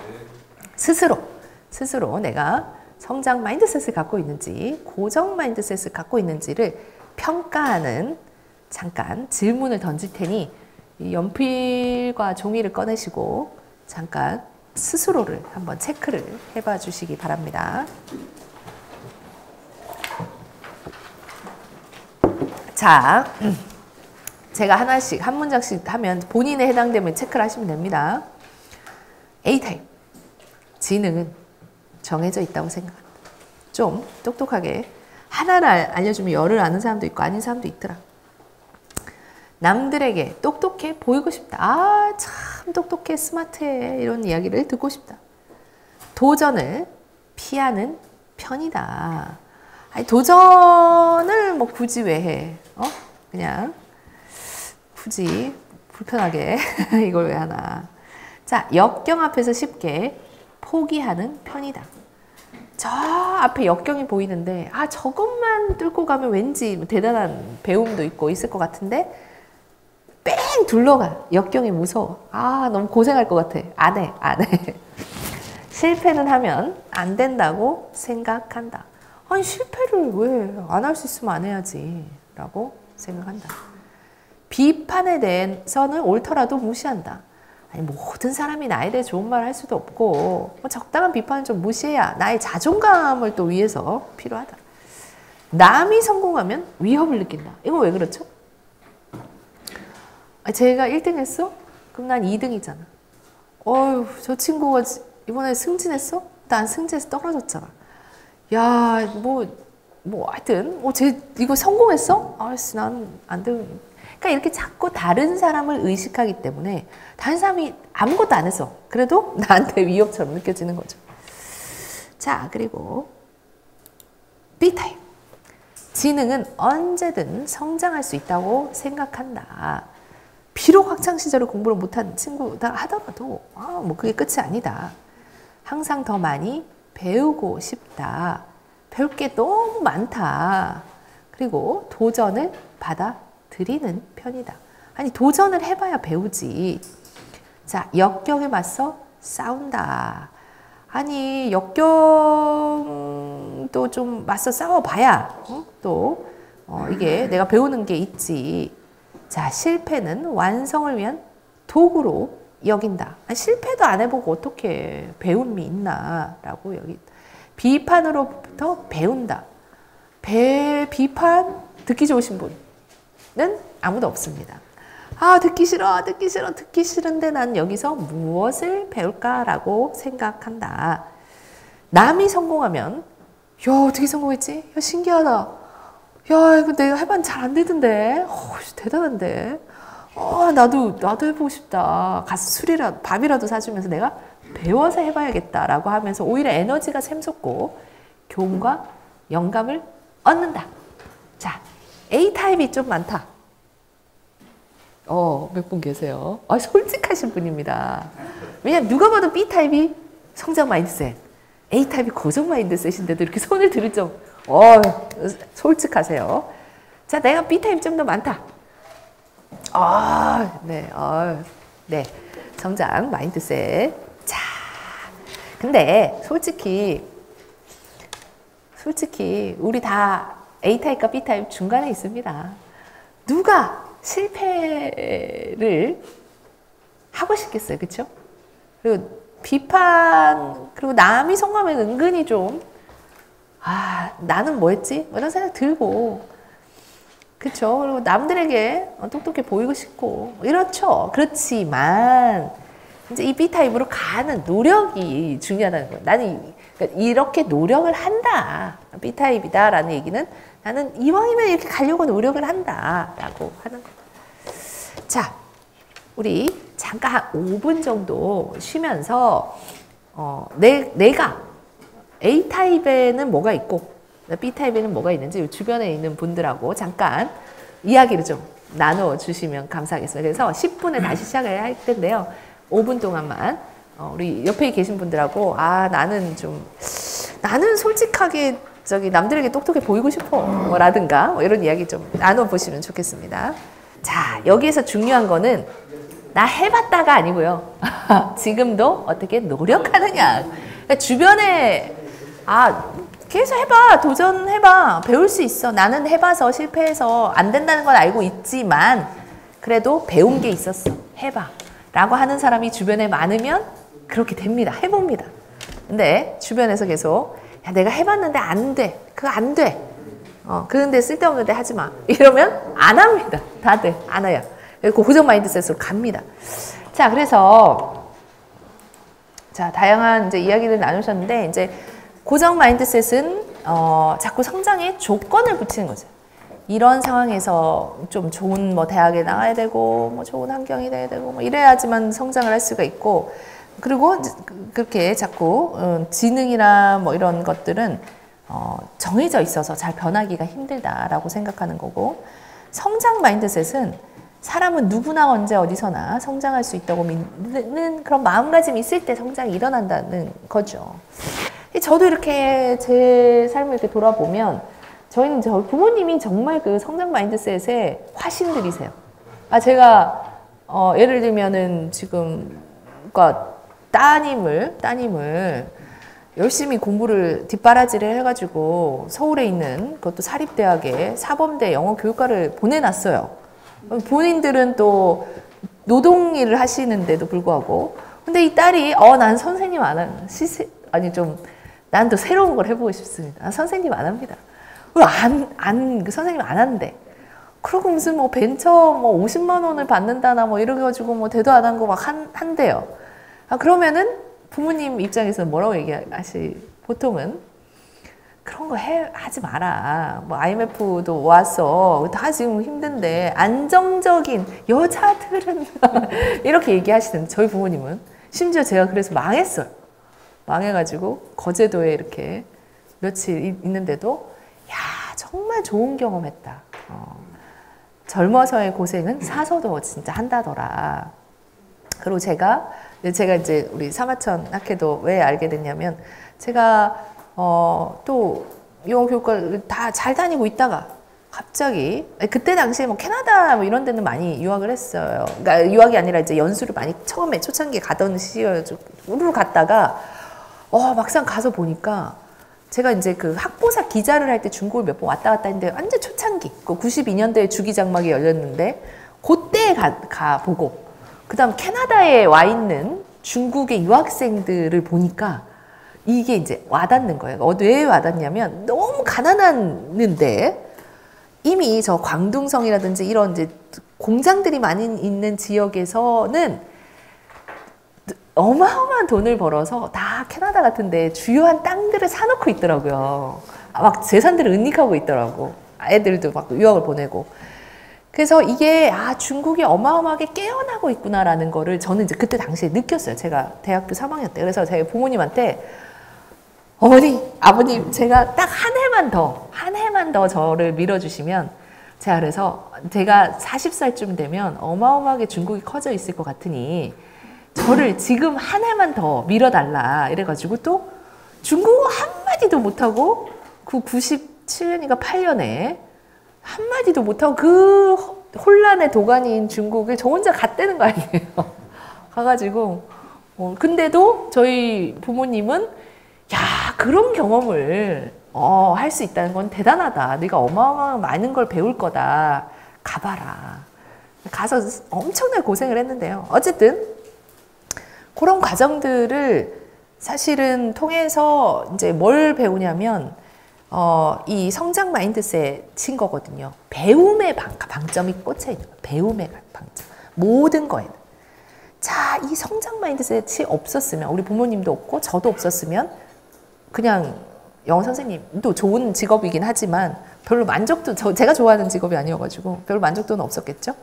스스로 내가 성장 마인드셋을 갖고 있는지 고정 마인드셋을 갖고 있는지를 평가하는 잠깐 질문을 던질 테니 이 연필과 종이를 꺼내시고 잠깐 스스로를 한번 체크를 해봐 주시기 바랍니다. 자, 제가 하나씩 한 문장씩 하면 본인에 해당되면 체크를 하시면 됩니다. A타입, 지능은 정해져 있다고 생각한다. 좀 똑똑하게 하나를 알려주면 열을 아는 사람도 있고 아닌 사람도 있더라. 남들에게 똑똑해 보이고 싶다. 아, 참 똑똑해, 스마트해 이런 이야기를 듣고 싶다. 도전을 피하는 편이다. 아니, 도전을 뭐 굳이 왜 해? 그냥 굳이 불편하게 이걸 왜 하나. 자, 역경 앞에서 쉽게 포기하는 편이다. 저 앞에 역경이 보이는데 저것만 뚫고 가면 왠지 대단한 배움도 있고 있을 것 같은데 뺑 둘러가. 역경이 무서워. 너무 고생할 것 같아. 안 해. 실패는 하면 안 된다고 생각한다. 아니, 실패를 왜 안 할 수 있으면 안 해야지 라고 생각한다. 비판에 대해서는 옳더라도 무시한다. 아니, 모든 사람이 나에 대해 좋은 말을 할 수도 없고 적당한 비판을 좀 무시해야 나의 자존감을 또 위해서 필요하다. 남이 성공하면 위협을 느낀다. 이거 왜 그렇죠? 제가 1등 했어? 그럼 난 2등이잖아. 저 친구가 이번에 승진했어? 난 승진해서 떨어졌잖아. 야, 하여튼, 쟤 이거 성공했어? 난 안 돼. 그러니까 이렇게 자꾸 다른 사람을 의식하기 때문에 다른 사람이 아무것도 안 했어. 그래도 나한테 위협처럼 느껴지는 거죠. 자, 그리고 B타입. 지능은 언제든 성장할 수 있다고 생각한다. 비록 학창시절에 공부를 못한 친구다 하더라도 그게 끝이 아니다. 항상 더 많이 배우고 싶다. 배울 게 너무 많다. 그리고 도전을 받아들이는 편이다. 아니, 도전을 해봐야 배우지. 자, 역경에 맞서 싸운다. 아니, 역경도 좀 맞서 싸워봐야 이게 내가 배우는 게 있지. 자, 실패는 완성을 위한 도구로 여긴다. 아니, 실패도 안 해보고 어떻게 배움이 있나 라고 여기. 비판으로부터 배운다. 비판 듣기 좋으신 분은 아무도 없습니다. 듣기 싫은데 난 여기서 무엇을 배울까라고 생각한다. 남이 성공하면 야, 어떻게 성공했지? 야, 신기하다. 야, 이거 내가 해봤는데 잘 안 되던데. 대단한데. 나도 해보고 싶다. 가서 밥이라도 사주면서 내가 배워서 해봐야겠다라고 하면서 오히려 에너지가 샘솟고 교훈과 영감을 얻는다. 자, A타입이 좀 많다. 몇 분 계세요? 솔직하신 분입니다. 왜냐면 누가 봐도 B타입이 성장 마인드셋, A타입이 고정 마인드셋인데도 이렇게 손을 들을 정 솔직하세요. 자, 내가 B타입 좀 더 많다. 네. 성장 마인드셋. 자, 근데 솔직히 우리 다 A타입과 B타입 중간에 있습니다. 누가 실패를 하고 싶겠어요, 그렇죠? 그리고 비판, 그리고 남이 성공하면 은근히 좀 나는 뭐 했지? 이런 생각 들고, 그렇죠? 그리고 남들에게 똑똑해 보이고 싶고 이렇죠. 그렇지만 이제 이 B타입으로 가는 노력이 중요하다는 거예요. 나는 이렇게 노력을 한다. B타입이다라는 얘기는 나는 이왕이면 이렇게 가려고 노력을 한다라고 하는 거예요. 자, 우리 잠깐 한 5분 정도 쉬면서 내가 A타입에는 뭐가 있고 B타입에는 뭐가 있는지 주변에 있는 분들하고 잠깐 이야기를 좀 나눠주시면 감사하겠습니다. 그래서 10분에 다시 시작을 할 텐데요. 5분 동안만 우리 옆에 계신 분들하고 나는 솔직하게 남들에게 똑똑해 보이고 싶어 라든가 이런 이야기 좀 나눠보시면 좋겠습니다. 자, 여기에서 중요한 거는 나 해봤다가 아니고요. 지금도 어떻게 노력하느냐. 그러니까 주변에 계속 해봐, 도전해봐, 배울 수 있어. 나는 해봐서 실패해서 안 된다는 건 알고 있지만 그래도 배운 게 있었어. 해봐 라고 하는 사람이 주변에 많으면 그렇게 됩니다. 해봅니다. 근데 주변에서 계속 야, 내가 해봤는데 안 돼. 그거 안 돼. 그런데 쓸데없는데 하지 마. 이러면 안 합니다. 다들 안 해요. 고정 마인드셋으로 갑니다. 자, 그래서 다양한 이제 이야기를 나누셨는데 이제 고정 마인드셋은 자꾸 성장에 조건을 붙이는 거죠. 이런 상황에서 좀 좋은 대학에 나가야 되고 좋은 환경이 돼야 되고 이래야지만 성장을 할 수가 있고 그리고 그렇게 자꾸 지능이나 이런 것들은 정해져 있어서 잘 변하기가 힘들다라고 생각하는 거고 성장 마인드셋은 사람은 누구나 언제 어디서나 성장할 수 있다고 믿는 그런 마음가짐이 있을 때 성장이 일어난다는 거죠. 저도 이렇게 제 삶을 이렇게 돌아보면 저희 부모님이 정말 그 성장 마인드셋의 화신들이세요. 제가 예를 들면은 지금 그러니까 따님을 열심히 공부를 뒷바라지를 해가지고 서울에 있는 그것도 사립대학에 사범대 영어교육과를 보내놨어요. 본인들은 또 노동일을 하시는데도 불구하고 근데 이 딸이 난 선생님 안 하는 난 또 새로운 걸 해보고 싶습니다. 선생님 안 합니다. 그 선생님 안 한대. 그러고 무슨 벤처 50만 원을 받는다나 이래가지고 대도 안 한 거 한대요. 그러면은 부모님 입장에서 뭐라고 보통은 그런 거 하지 마라. IMF도 왔어. 다 지금 힘든데 안정적인 여자들은 이렇게 얘기하시는데 저희 부모님은 심지어 제가 그래서 망했어요. 망해가지고 거제도에 이렇게 며칠 있는데도 야 정말 좋은 경험했다. 젊어서의 고생은 사서도 진짜 한다더라. 그리고 제가 이제 우리 사마천 학회도 왜 알게 됐냐면 제가 또 영어교육과 다 잘 다니고 있다가 갑자기 그때 당시에 캐나다 이런 데는 많이 유학을 했어요. 그러니까 유학이 아니라 이제 연수를 많이 처음에 초창기에 가던 시기여서 우르르 갔다가 막상 가서 보니까 제가 이제 그 학보사 기자를 할 때 중국을 몇 번 왔다 갔다 했는데 완전 초창기 92년도에 주기장막이 열렸는데 그때 가 보고 그 다음 캐나다에 와 있는 중국의 유학생들을 보니까 이게 이제 와닿는 거예요. 왜 와닿냐면 너무 가난한데 이미 저 광둥성이라든지 이런 이제 공장들이 많이 있는 지역에서는 어마어마한 돈을 벌어서 다 캐나다 같은데 주요한 땅들을 사놓고 있더라고요. 막 재산들을 은닉하고 있더라고. 애들도 막 유학을 보내고. 그래서 이게 중국이 어마어마하게 깨어나고 있구나라는 거를 저는 이제 그때 당시에 느꼈어요. 제가 대학교 3학년 때. 그래서 제가 부모님한테 어머니, 아버님 제가 딱 한 해만 더 저를 밀어주시면 제가 그래서 제가 40살쯤 되면 어마어마하게 중국이 커져 있을 것 같으니 저를 지금 한 해만 더 밀어달라 이래가지고 또 중국어 한마디도 못하고 그 97년인가 8년에 한마디도 못하고 그 혼란의 도가니인 중국에 저 혼자 갔다는 거 아니에요. 가가지고 근데도 저희 부모님은 야 그런 경험을 할 수 있다는 건 대단하다. 네가 어마어마한 많은 걸 배울 거다. 가봐라. 가서 엄청나게 고생을 했는데요. 어쨌든 그런 과정들을 사실은 통해서 이제 뭘 배우냐면 이 성장 마인드셋인 거거든요. 배움의 방점이 꽂혀 있는 거예요. 배움의 방점. 모든 거에는. 자, 이 성장 마인드셋이 없었으면 우리 부모님도 없고 저도 없었으면 그냥 영어 선생님도 좋은 직업이긴 하지만 별로 만족도 제가 좋아하는 직업이 아니어가지고 별로 만족도는 없었겠죠.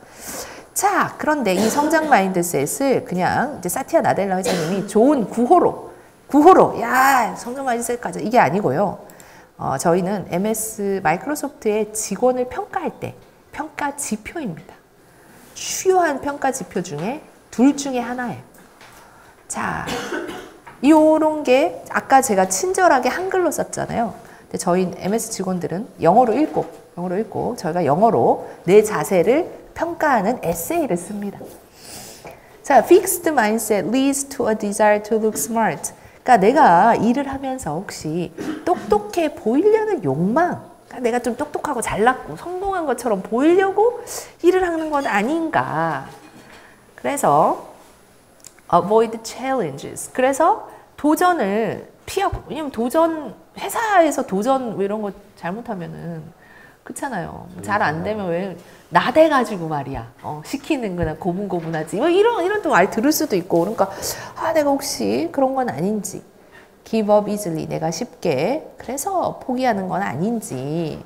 자, 그런데 이 성장 마인드셋을 그냥 이제 사티아 나델라 회장님이 좋은 구호로 야 성장 마인드셋까지 이게 아니고요. 저희는 MS 마이크로소프트의 직원을 평가할 때 평가 지표입니다. 주요한 평가 지표 중에 둘 중에 하나예요. 자, 요런 게 아까 제가 친절하게 한글로 썼잖아요. 근데 저희 MS 직원들은 영어로 읽고 저희가 영어로 내 자세를 평가하는 에세이를 씁니다. 자, fixed mindset leads to a desire to look smart. 그러니까 내가 일을 하면서 혹시 똑똑해 보이려는 욕망, 그러니까 내가 좀 똑똑하고 잘났고 성공한 것처럼 보이려고 일을 하는 건 아닌가. 그래서 avoid challenges. 그래서 도전을 피하고, 왜냐면 회사에서 도전 이런 거 잘못하면은 그렇잖아요. 잘 안 되면 왜 나대가지고 말이야. 시키는 거나 고분고분하지. 뭐 이런 또 말 들을 수도 있고. 그러니까 내가 혹시 그런 건 아닌지. give up easily. 내가 쉽게 그래서 포기하는 건 아닌지.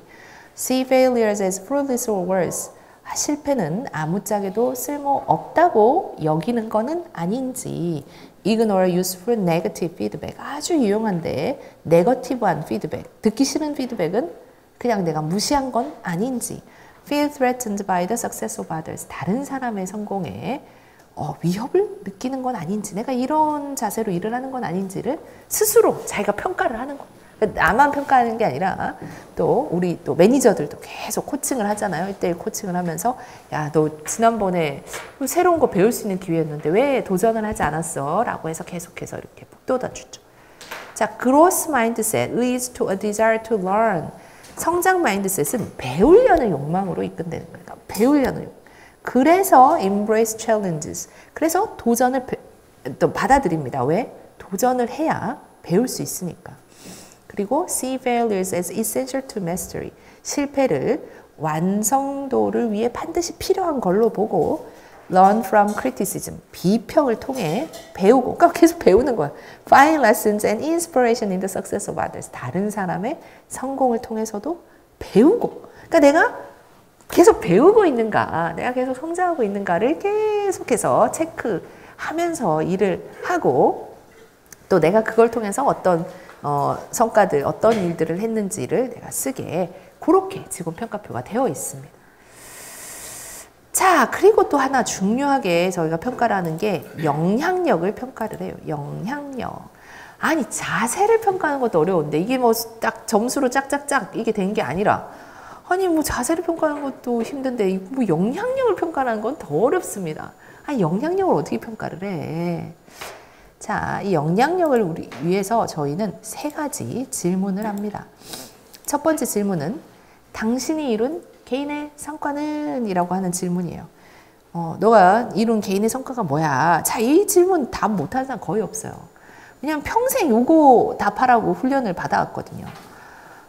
see failures as fruitless or worse. 실패는 아무짝에도 쓸모없다고 여기는 거는 아닌지. ignore useful negative feedback. 아주 유용한데 네거티브한 피드백. 듣기 싫은 피드백은 그냥 내가 무시한 건 아닌지. feel threatened by the success of others. 다른 사람의 성공에 위협을 느끼는 건 아닌지. 내가 이런 자세로 일을 하는 건 아닌지를 스스로 자기가 평가를 하는 거. 나만 평가하는 게 아니라 또 우리 또 매니저들도 계속 코칭을 하잖아요. 1대1 코칭을 하면서 야, 너 지난번에 새로운 거 배울 수 있는 기회였는데 왜 도전을 하지 않았어? 라고 해서 계속해서 이렇게 북돋아주죠. 자, growth mindset leads to a desire to learn. 성장 마인드셋은 배우려는 욕망으로 이끈다는 거예요. 그러니까 배우려는 욕망. 그래서 embrace challenges. 그래서 도전을 또 받아들입니다. 왜? 도전을 해야 배울 수 있으니까. 그리고 see failures as essential to mastery. 실패를 완성도를 위해 반드시 필요한 걸로 보고 learn from criticism. 비평을 통해 배우고, 그러니까 계속 배우는 거야. find lessons and inspiration in the success of others. 다른 사람의 성공을 통해서도 배우고. 그러니까 내가 계속 배우고 있는가, 내가 계속 성장하고 있는가를 계속해서 체크하면서 일을 하고 또 내가 그걸 통해서 어떤 성과들, 어떤 일들을 했는지를 내가 쓰게 그렇게 직원 평가표가 되어 있습니다. 자, 그리고 또 하나 중요하게 저희가 평가를 하는 게 영향력을 평가를 해요. 영향력. 아니, 자세를 평가하는 것도 어려운데 이게 뭐 딱 점수로 짝짝짝 이게 된 게 아니라 아니 뭐 자세를 평가하는 것도 힘든데 뭐 영향력을 평가하는 건 더 어렵습니다. 영향력을 어떻게 평가를 해? 자, 이 영향력을 우리 위해서 저희는 3가지 질문을 합니다. 첫 번째 질문은 당신이 이룬 개인의 성과는? 이라고 하는 질문이에요. 너가 이룬 개인의 성과가 뭐야? 자, 이 질문 답 못하는 사람 거의 없어요. 왜냐면 평생 요거 답하라고 훈련을 받아왔거든요.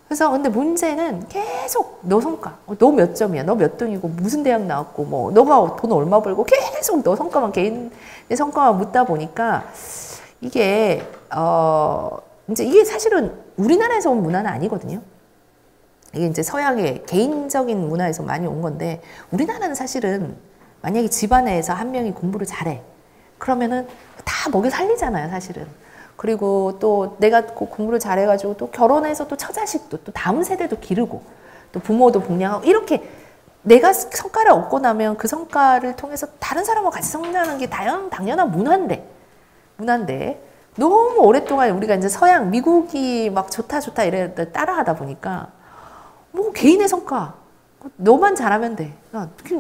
그래서 근데 문제는 계속 너 성과, 너 몇 점이야, 너 몇 등이고 무슨 대학 나왔고 뭐 너가 돈 얼마 벌고 계속 너 성과만 개인의 성과만 묻다 보니까 이게 이제 이게 사실은 우리나라에서 온 문화는 아니거든요. 이게 이제 서양의 개인적인 문화에서 많이 온 건데 우리나라는 사실은 만약에 집안에서 한 명이 공부를 잘해 그러면은 다 먹여 살리잖아요, 사실은. 그리고 또 내가 공부를 잘해가지고 또 결혼해서 또 처자식도 또 다음 세대도 기르고 또 부모도 복양하고 이렇게 내가 성과를 얻고 나면 그 성과를 통해서 다른 사람과 같이 성장하는 게 당연한 문화인데 너무 오랫동안 우리가 이제 서양 미국이 막 좋다 이래 따라하다 보니까 뭐 개인의 성과 너만 잘하면 돼.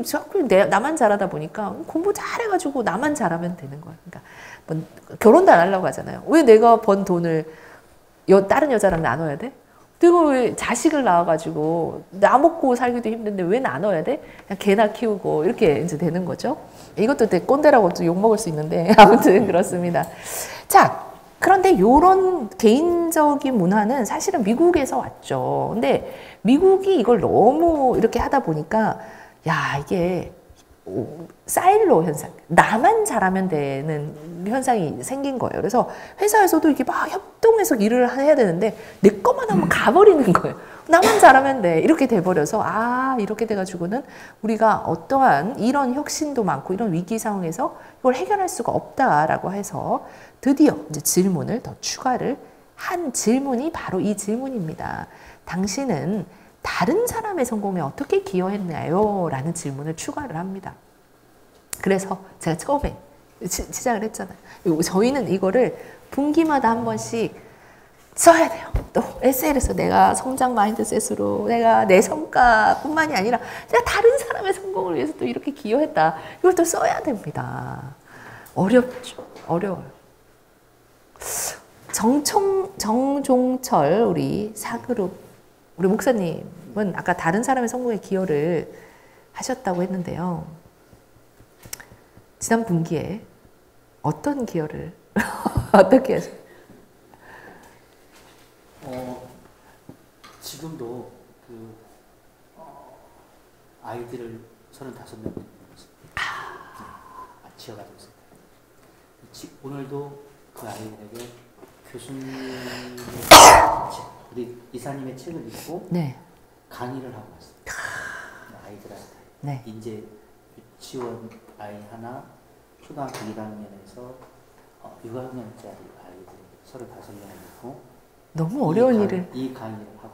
자꾸 나만 잘하다 보니까 공부 잘해가지고 나만 잘하면 되는 거야. 그러니까 뭐 결혼도 안 하려고 하잖아요. 왜 내가 번 돈을 다른 여자랑 나눠야 돼? 내가 왜 자식을 낳아가지고 나 먹고 살기도 힘든데 왜 나눠야 돼? 그냥 개나 키우고 이렇게 이제 되는 거죠. 이것도 되게 꼰대라고 또 욕먹을 수 있는데 아무튼 그렇습니다. 자, 그런데 이런 개인적인 문화는 사실은 미국에서 왔죠. 근데 미국이 이걸 너무 이렇게 하다 보니까 야, 이게 사일로 현상, 나만 잘하면 되는 현상이 생긴 거예요. 그래서 회사에서도 이게 막 협동해서 일을 해야 되는데 내 것만 한번 가버리는 거예요. 나만 잘하면 돼. 이렇게 돼버려서 이렇게 돼가지고는 우리가 어떠한 이런 혁신도 많고 이런 위기 상황에서 이걸 해결할 수가 없다라고 해서 드디어 이제 질문을 더 추가를 한 질문이 바로 이 질문입니다. 당신은 다른 사람의 성공에 어떻게 기여했나요? 라는 질문을 추가를 합니다. 그래서 제가 처음에 시작을 했잖아요. 저희는 이거를 분기마다 한 번씩 써야 돼요. 또 에세이에서 내가 성장 마인드셋으로 내가 내 성과뿐만이 아니라 내가 다른 사람의 성공을 위해서 또 이렇게 기여했다. 이걸 또 써야 됩니다. 어렵죠. 어려워요. 정종철 우리 사그룹 우리 목사님은 아까 다른 사람의 성공에 기여를 하셨다고 했는데요. 지난 분기에 어떤 기여를 어떻게 하셨어요? 지금도 아이들을 35명 지어가지고 있습니다. 오늘도 그 아이들에게 교수님의 우리 이사님의 책을 읽고 네. 강의를 하고 왔습니다. 아이들한테. 네. 이제 유치원 아이 하나, 초등학교 1학년에서 6학년짜리 아이들 35명이 있고 너무 어려운 일을 이 강의를 하고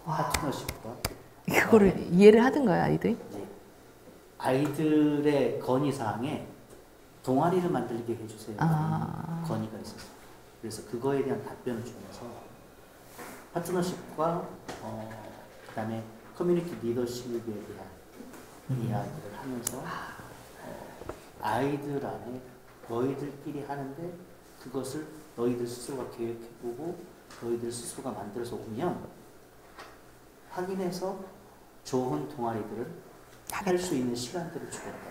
파트너십과 그거를 이해를 하던가요, 아이들이? 아이들의 건의사항에 동아리를 만들게 해주세요. 건의가 있었어요. 그래서 그거에 대한 답변을 주면서 파트너십과 그다음에 커뮤니티 리더십에 대한 이야기를 하면서 아이들 안에 너희들끼리 하는데 그것을 너희들 스스로가 계획해보고 너희들 스스로가 만들어서 오면 확인해서 좋은 동아리들을 할 수 있는 시간들을 주겠다라는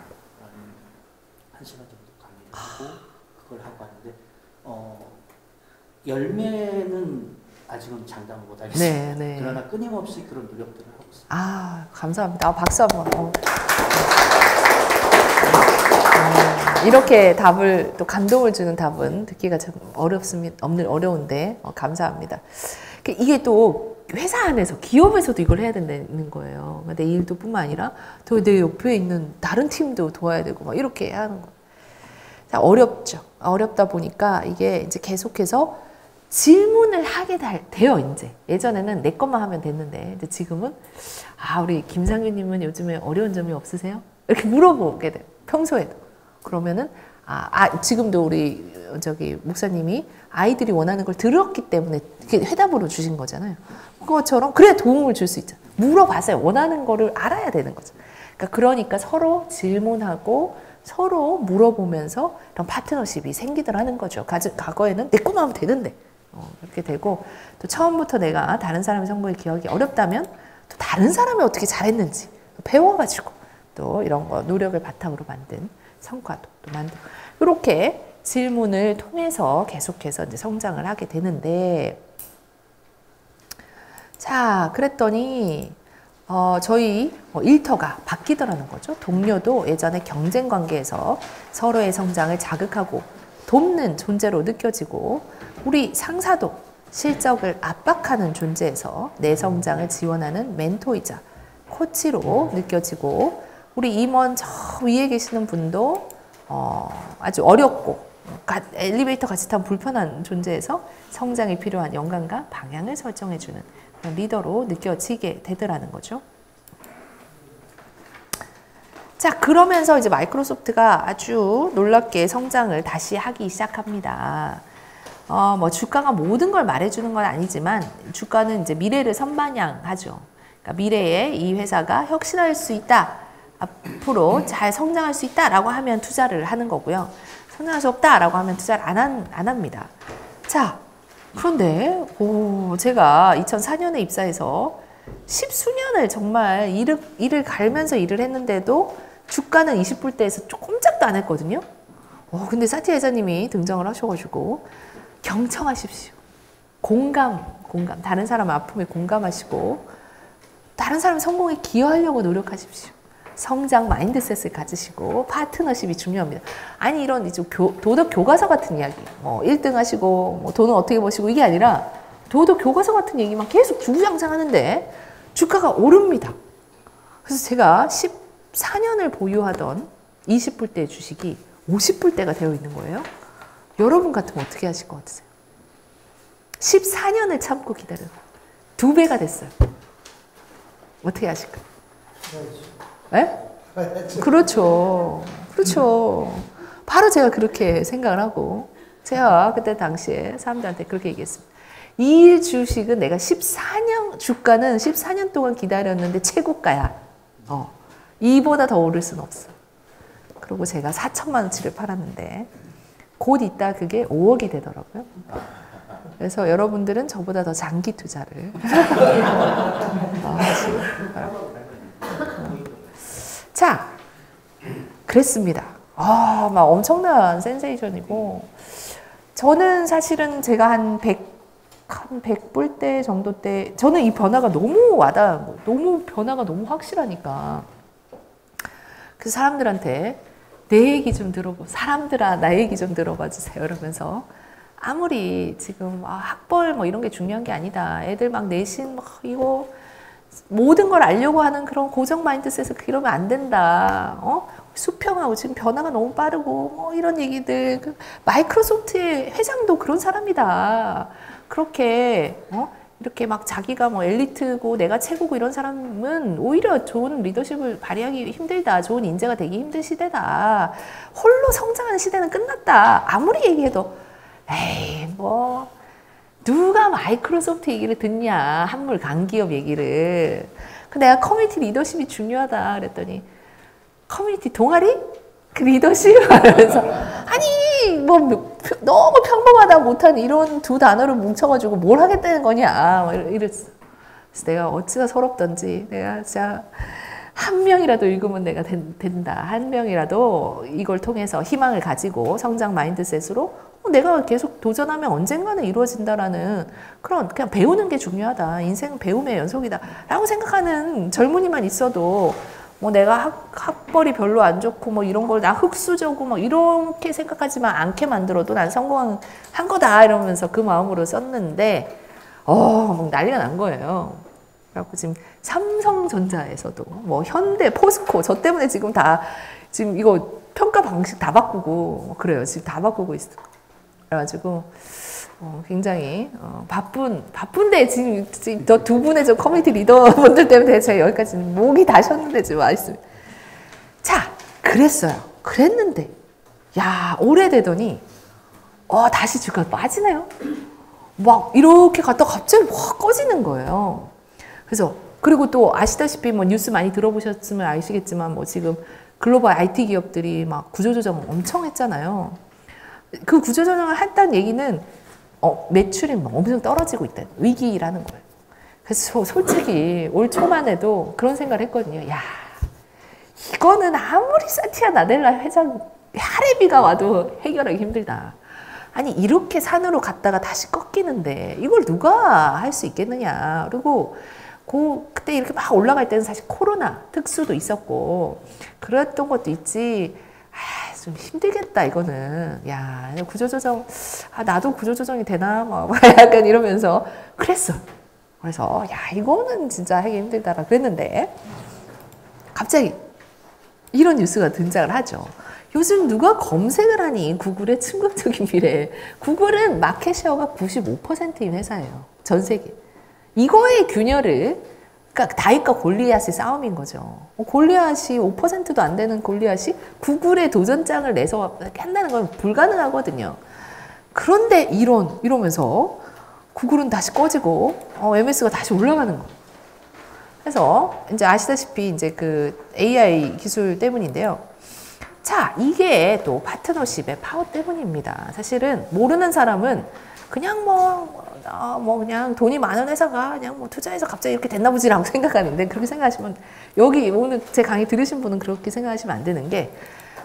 1시간 정도 강의를 하고 그걸 하고 왔는데 열매는 아직은 장담을 못하겠습니다. 네. 그러나 끊임없이 그런 노력들을 하고 있습니다. 아, 감사합니다. 박수 한번. 이렇게 답을 또 감동을 주는 답은 듣기가 참 어려운데 감사합니다. 이게 또 회사 안에서 기업에서도 이걸 해야 된다는 거예요. 내 일도 뿐만 아니라 또 내 옆에 있는 다른 팀도 도와야 되고 막 이렇게 하는 거. 어렵죠. 어렵다 보니까 이게 이제 계속해서 질문을 하게 돼요. 이제 예전에는 내 것만 하면 됐는데 이제 지금은 우리 김상규님은 요즘에 어려운 점이 없으세요? 이렇게 물어보게 돼요. 평소에도. 그러면은 지금도 우리 목사님이 아이들이 원하는 걸 들었기 때문에 이렇게 회답으로 주신 거잖아요. 그것처럼 그래야 도움을 줄 수 있잖아요. 물어봐서요. 원하는 거를 알아야 되는 거죠. 그러니까 서로 질문하고 서로 물어보면서 이런 파트너십이 생기더라는 거죠. 과거에는 내 것만 하면 되는데 이렇게 되고 또 처음부터 내가 다른 사람의 성공에 기여하기 어렵다면 또 다른 사람이 어떻게 잘했는지 배워가지고 또 이런 거 노력을 바탕으로 만든 성과도 또 만들고 이렇게 질문을 통해서 계속해서 이제 성장을 하게 되는데 자 그랬더니 저희 일터가 바뀌더라는 거죠. 동료도 예전에 경쟁 관계에서 서로의 성장을 자극하고 돕는 존재로 느껴지고 우리 상사도 실적을 압박하는 존재에서 내 성장을 지원하는 멘토이자 코치로 느껴지고 우리 임원 저 위에 계시는 분도 아주 어렵고 엘리베이터 같이 타면 불편한 존재에서 성장이 필요한 영감과 방향을 설정해주는 그런 리더로 느껴지게 되더라는 거죠. 자, 그러면서 이제 마이크로소프트가 아주 놀랍게 성장을 다시 하기 시작합니다. 주가가 모든 걸 말해주는 건 아니지만 주가는 이제 미래를 선반영하죠. 그러니까 미래에 이 회사가 혁신할 수 있다. 앞으로 잘 성장할 수 있다라고 하면 투자를 하는 거고요. 성장할 수 없다라고 하면 투자를 안 합니다. 자, 그런데 제가 2004년에 입사해서 10수년을 정말 일을 갈면서 일을 했는데도 주가는 20불대에서 꼼짝도 안 했거든요. 근데 사티 회장님이 등장을 하셔가지고 경청하십시오. 공감. 다른 사람 아픔에 공감하시고 다른 사람 성공에 기여하려고 노력하십시오. 성장 마인드셋을 가지시고 파트너십이 중요합니다. 아니 이런 이제 도덕 교과서 같은 이야기 1등 하시고 돈은 어떻게 버시고 이게 아니라 도덕 교과서 같은 얘기만 계속 주구장창 하는데 주가가 오릅니다. 그래서 제가 14년을 보유하던 20불대 주식이 50불대가 되어 있는 거예요. 여러분 같으면 어떻게 하실 것 같으세요? 14년을 참고 기다려 2배가 됐어요. 어떻게 하실까요? 네? 그렇죠. 그렇죠. 바로 제가 그렇게 생각을 하고 제가 그때 당시에 사람들한테 그렇게 얘기했습니다. 이 주식은 내가 14년 주가는 14년 동안 기다렸는데 최고가야. 이보다 더 오를 수는 없어. 그리고 제가 4천만 원치를 팔았는데 곧 있다 그게 5억이 되더라고요. 그래서 여러분들은 저보다 더 장기 투자를 하시기 바랍니다. 자, 그랬습니다. 막 엄청난 센세이션이고 저는 사실은 제가 한 100불대 정도 때 저는 이 변화가 너무 와닿은 거예요. 너무 변화가 너무 확실하니까 그 사람들한테 내 얘기 좀 들어보 사람들아 나 얘기 좀 들어봐 주세요 이러면서 아무리 지금 학벌 뭐 이런 게 중요한 게 아니다. 애들 막 내신 막 이거 모든 걸 알려고 하는 그런 고정 마인드셋에서 그러면 안 된다. 수평하고 지금 변화가 너무 빠르고 뭐 이런 얘기들. 마이크로소프트의 회장도 그런 사람이다. 그렇게 이렇게 막 자기가 뭐 엘리트고 내가 최고고 이런 사람은 오히려 좋은 리더십을 발휘하기 힘들다. 좋은 인재가 되기 힘든 시대다. 홀로 성장하는 시대는 끝났다. 아무리 얘기해도 에이 뭐 누가 마이크로소프트 얘기를 듣냐. 한물 강기업 얘기를. 내가 커뮤니티 리더십이 중요하다 그랬더니 커뮤니티 동아리? 그 리더십? 하면서 아니 뭐 너무 평범하다 못한 이런 두 단어를 뭉쳐가지고 뭘 하겠다는 거냐 이랬어. 그래서 내가 어찌나 서럽던지 내가 진짜 한 명이라도 읽으면 내가 된다. 한 명이라도 이걸 통해서 희망을 가지고 성장 마인드셋으로 내가 계속 도전하면 언젠가는 이루어진다라는 그런 그냥 배우는 게 중요하다. 인생은 배움의 연속이다. 라고 생각하는 젊은이만 있어도 뭐 내가 학벌이 별로 안 좋고 뭐 이런 걸 나 흙수저고 뭐 이렇게 생각하지만 않게 만들어도 난 성공한 거다 이러면서 그 마음으로 썼는데 막 난리가 난 거예요. 그래갖고 지금 삼성전자에서도 뭐 현대, 포스코 저 때문에 지금 이거 평가 방식 다 바꾸고 그래요. 지금 다 바꾸고 있어. 그래가지고 굉장히 바쁜데 지금 저 두 분의 저 커뮤니티 리더분들 때문에 제가 여기까지 목이 다 쉬었는데 지금 와 있습니다. 자, 그랬어요. 그랬는데 야 오래되더니 다시 주가 빠지네요. 막 이렇게 갔다가 갑자기 확 꺼지는 거예요. 그래서 그리고 또 아시다시피 뭐 뉴스 많이 들어보셨으면 아시겠지만 뭐 지금 글로벌 IT 기업들이 막 구조조정 엄청 했잖아요. 그 구조조정을 했다는 얘기는 매출이 막 엄청 떨어지고 있다는 위기라는 거예요. 그래서 솔직히 올 초만 해도 그런 생각을 했거든요. 야, 이거는 아무리 사티아 나델라 회장 하레비가 와도 해결하기 힘들다. 아니 이렇게 산으로 갔다가 다시 꺾이는데 이걸 누가 할 수 있겠느냐. 그리고 그때 이렇게 막 올라갈 때는 사실 코로나 특수도 있었고 그랬던 것도 있지. 좀 힘들겠다 이거는. 야 구조조정 나도 구조조정이 되나 막 약간 이러면서 그랬어. 그래서 야 이거는 진짜 하기 힘들다라 그랬는데 갑자기 이런 뉴스가 등장을 하죠. 요즘 누가 검색을 하니 구글의 충격적인 미래. 구글은 마켓쉐어가 95%인 회사예요. 전 세계. 이거의 균열을 그러니까 다윗과 골리앗의 싸움인 거죠. 골리앗이 5%도 안 되는 골리앗이 구글에 도전장을 내서 한다는 건 불가능하거든요. 그런데 이러면서 구글은 다시 꺼지고 MS가 다시 올라가는 거예요. 그래서 이제 아시다시피 이제 그 AI 기술 때문인데요. 자, 이게 또 파트너십의 파워 때문입니다. 사실은 모르는 사람은 그냥 그냥 돈이 많은 회사가 그냥 뭐 투자해서 갑자기 이렇게 됐나 보지라고 생각하는데 그렇게 생각하시면 여기 오늘 제 강의 들으신 분은 그렇게 생각하시면 안 되는 게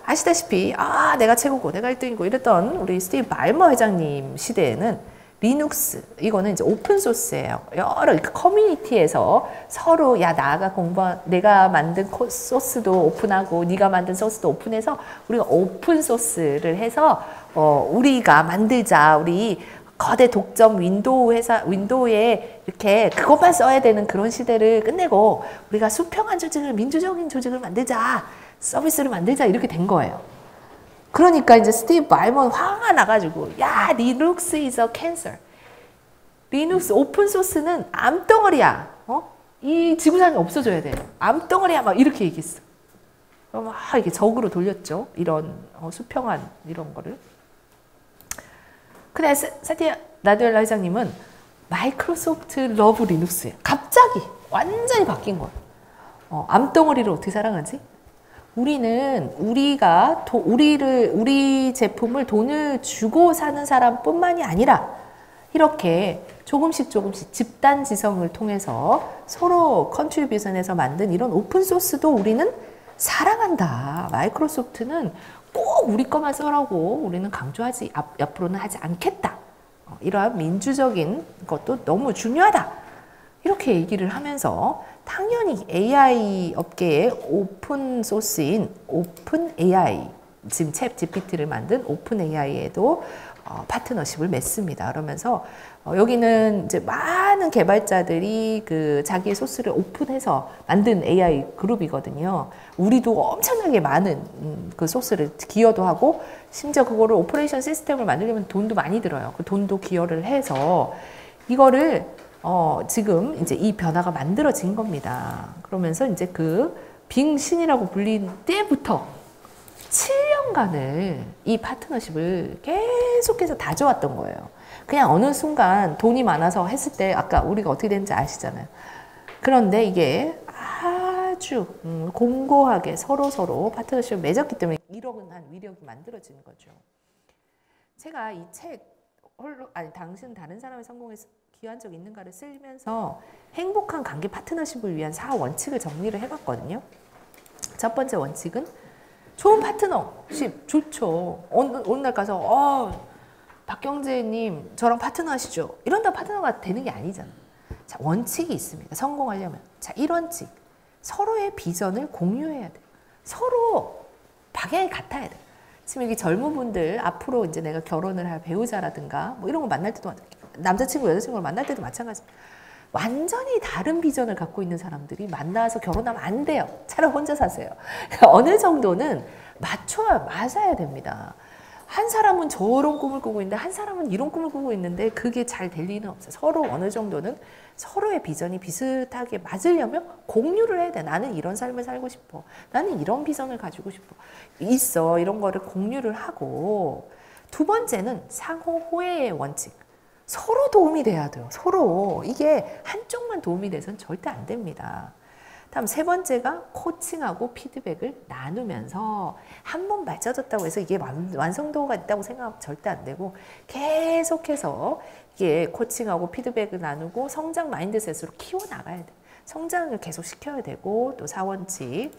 아시다시피 내가 최고고 내가 1등이고 이랬던 우리 스티브 발머 회장님 시대에는 리눅스 이거는 이제 오픈 소스예요. 여러 커뮤니티에서 서로 내가 만든 소스도 오픈하고 네가 만든 소스도 오픈해서 우리가 오픈 소스를 해서 우리가 만들자. 우리 거대 독점 윈도우에 이렇게 그것만 써야 되는 그런 시대를 끝내고 우리가 수평한 조직을 민주적인 조직을 만들자. 서비스를 만들자. 이렇게 된 거예요. 그러니까 이제 스티브 발먼 화가 나가지고 리눅스 is a cancer. 리눅스 오픈 소스는 암덩어리야. 이 지구상에 없어져야 돼. 암덩어리야 막 이렇게 얘기했어. 막 이게 적으로 돌렸죠. 이런 수평한 이런 거를. 근데 사티아 나델라 회장님은 마이크로소프트 러브 리눅스예요. 갑자기 완전히 바뀐 거예요. 암덩어리를 어떻게 사랑하지? 우리는 우리 제품을 돈을 주고 사는 사람뿐만이 아니라 이렇게 조금씩 집단 지성을 통해서 서로 컨트리뷰션해서 만든 이런 오픈 소스도 우리는 사랑한다. 마이크로소프트는 꼭 우리 것만 써라고 우리는 강조하지 앞으로는 하지 않겠다. 이러한 민주적인 것도 너무 중요하다. 이렇게 얘기를 하면서 당연히 AI 업계의 오픈 소스인 오픈 AI, 지금 챗 GPT를 만든 오픈 AI에도 파트너십을 맺습니다. 그러면서 여기는 이제 많은 개발자들이 그 자기의 소스를 오픈해서 만든 AI 그룹이거든요. 우리도 엄청나게 많은 그 소스를 기여도 하고 심지어 그거를 오퍼레이션 시스템을 만들려면 돈도 많이 들어요. 그 돈도 기여를 해서 이거를 지금 이제 이 변화가 만들어진 겁니다. 그러면서 이제 그 빙신이라고 불린 때부터 7년간을 이 파트너십을 계속해서 다져왔던 거예요. 그냥 어느 순간 돈이 많아서 했을 때 아까 우리가 어떻게 되는지 아시잖아요. 그런데 이게 아주 공고하게 서로 파트너십을 맺었기 때문에 이러한 위력이 만들어지는 거죠. 제가 이 책 당신 다른 사람의 성공에 기여한 적 있는가를 쓰면서 행복한 관계 파트너십을 위한 4원칙을 정리를 해봤거든요. 첫 번째 원칙은 좋은 파트너십 좋죠. 어느 날 가서 박경재님 저랑 파트너 하시죠. 이런다 파트너가 되는 게 아니잖아. 자, 원칙이 있습니다. 성공하려면. 자, 1원칙. 서로의 비전을 공유해야 돼. 서로 방향이 같아야 돼. 지금 여기 젊은 분들 앞으로 이제 내가 결혼을 할 배우자라든가 뭐 이런 거 만날 때도 남자친구 여자친구를 만날 때도 마찬가지입니다. 완전히 다른 비전을 갖고 있는 사람들이 만나서 결혼하면 안 돼요. 차라리 혼자 사세요. 어느 정도는 맞아야 됩니다. 한 사람은 저런 꿈을 꾸고 있는데 한 사람은 이런 꿈을 꾸고 있는데 그게 잘 될 리는 없어요. 서로 어느 정도는 서로의 비전이 비슷하게 맞으려면 공유를 해야 돼. 나는 이런 삶을 살고 싶어. 나는 이런 비전을 가지고 싶어. 있어. 이런 거를 공유를 하고 두 번째는 상호 호혜의 원칙. 서로 도움이 돼야 돼요. 서로. 이게 한쪽만 도움이 돼서는 절대 안 됩니다. 다음 세 번째가 코칭하고 피드백을 나누면서 한 번 맞춰졌다고 해서 이게 완성도가 있다고 생각하면 절대 안 되고 계속해서 이게 코칭하고 피드백을 나누고 성장 마인드셋으로 키워나가야 돼. 성장을 계속 시켜야 되고 또 4원칙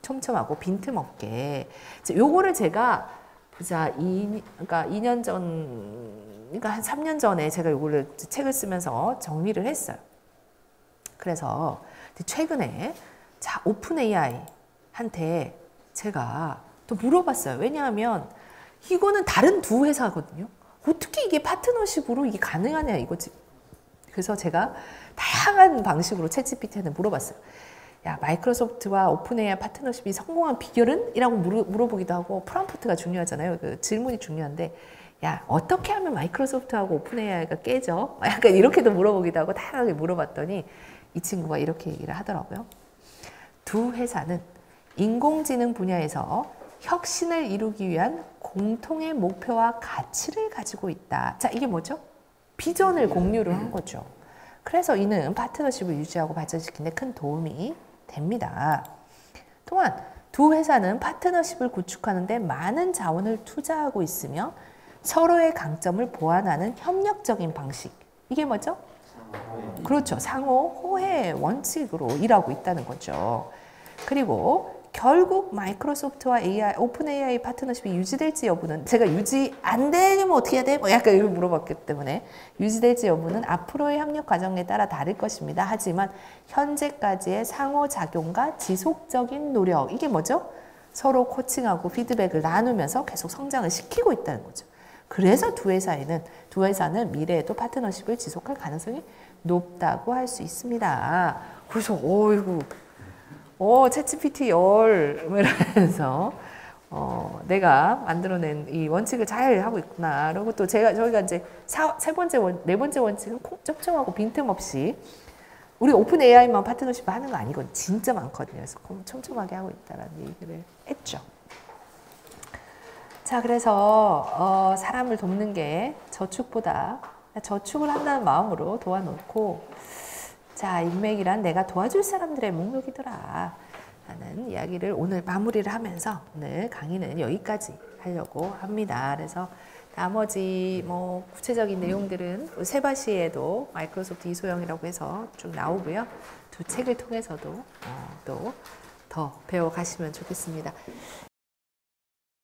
촘촘하고 빈틈없게 요거를 제가 보자 그러니까 2년 전 그러니까 한 3년 전에 제가 이거를 책을 쓰면서 정리를 했어요. 그래서 최근에 자 오픈 AI한테 제가 또 물어봤어요. 왜냐하면 이거는 다른 두 회사거든요. 어떻게 이게 파트너십으로 이게 가능하냐 이거지. 그래서 제가 다양한 방식으로 챗GPT한테 물어봤어요. 야, 마이크로소프트와 오픈 AI 파트너십이 성공한 비결은? 이라고 물어보기도 하고 프롬프트가 중요하잖아요. 그 질문이 중요한데 야, 어떻게 하면 마이크로소프트하고 오픈 AI가 깨져? 약간 이렇게도 물어보기도 하고 다양하게 물어봤더니 이 친구가 이렇게 얘기를 하더라고요. 두 회사는 인공지능 분야에서 혁신을 이루기 위한 공통의 목표와 가치를 가지고 있다. 자, 이게 뭐죠? 비전을 공유를 한 거죠. 그래서 이는 파트너십을 유지하고 발전시키는 데 큰 도움이 됩니다. 또한 두 회사는 파트너십을 구축하는 데 많은 자원을 투자하고 있으며 서로의 강점을 보완하는 협력적인 방식. 이게 뭐죠? 그렇죠. 상호 호혜 원칙으로 일하고 있다는 거죠. 그리고 결국 마이크로소프트와 오픈 AI 파트너십이 유지될지 여부는 제가 유지 안 되면 어떻게 해야 돼? 뭐 약간 이걸 물어봤기 때문에 유지될지 여부는 앞으로의 협력 과정에 따라 다를 것입니다. 하지만 현재까지의 상호작용과 지속적인 노력. 이게 뭐죠? 서로 코칭하고 피드백을 나누면서 계속 성장을 시키고 있다는 거죠. 그래서 두 회사는 미래에도 파트너십을 지속할 가능성이 높다고 할 수 있습니다. 그래서 챗GPT 이러면서 내가 만들어낸 이 원칙을 잘 하고 있구나. 그리고 또 저희가 이제 네 번째 원칙은 촘촘하고 빈틈없이 우리 오픈 AI만 파트너십 하는 거 아니거든요. 진짜 많거든요. 그래서 촘촘하게 하고 있다라는 얘기를 했죠. 자, 그래서 사람을 돕는 게 저축보다 저축을 한다는 마음으로 도와놓고, 자, 인맥이란 내가 도와줄 사람들의 목록이더라 라는 이야기를 오늘 마무리를 하면서 오늘 강의는 여기까지 하려고 합니다. 그래서 나머지 뭐 구체적인 내용들은 세바시에도 마이크로소프트 이소영이라고 해서 쭉 나오고요. 두 책을 통해서도 또 더 배워가시면 좋겠습니다.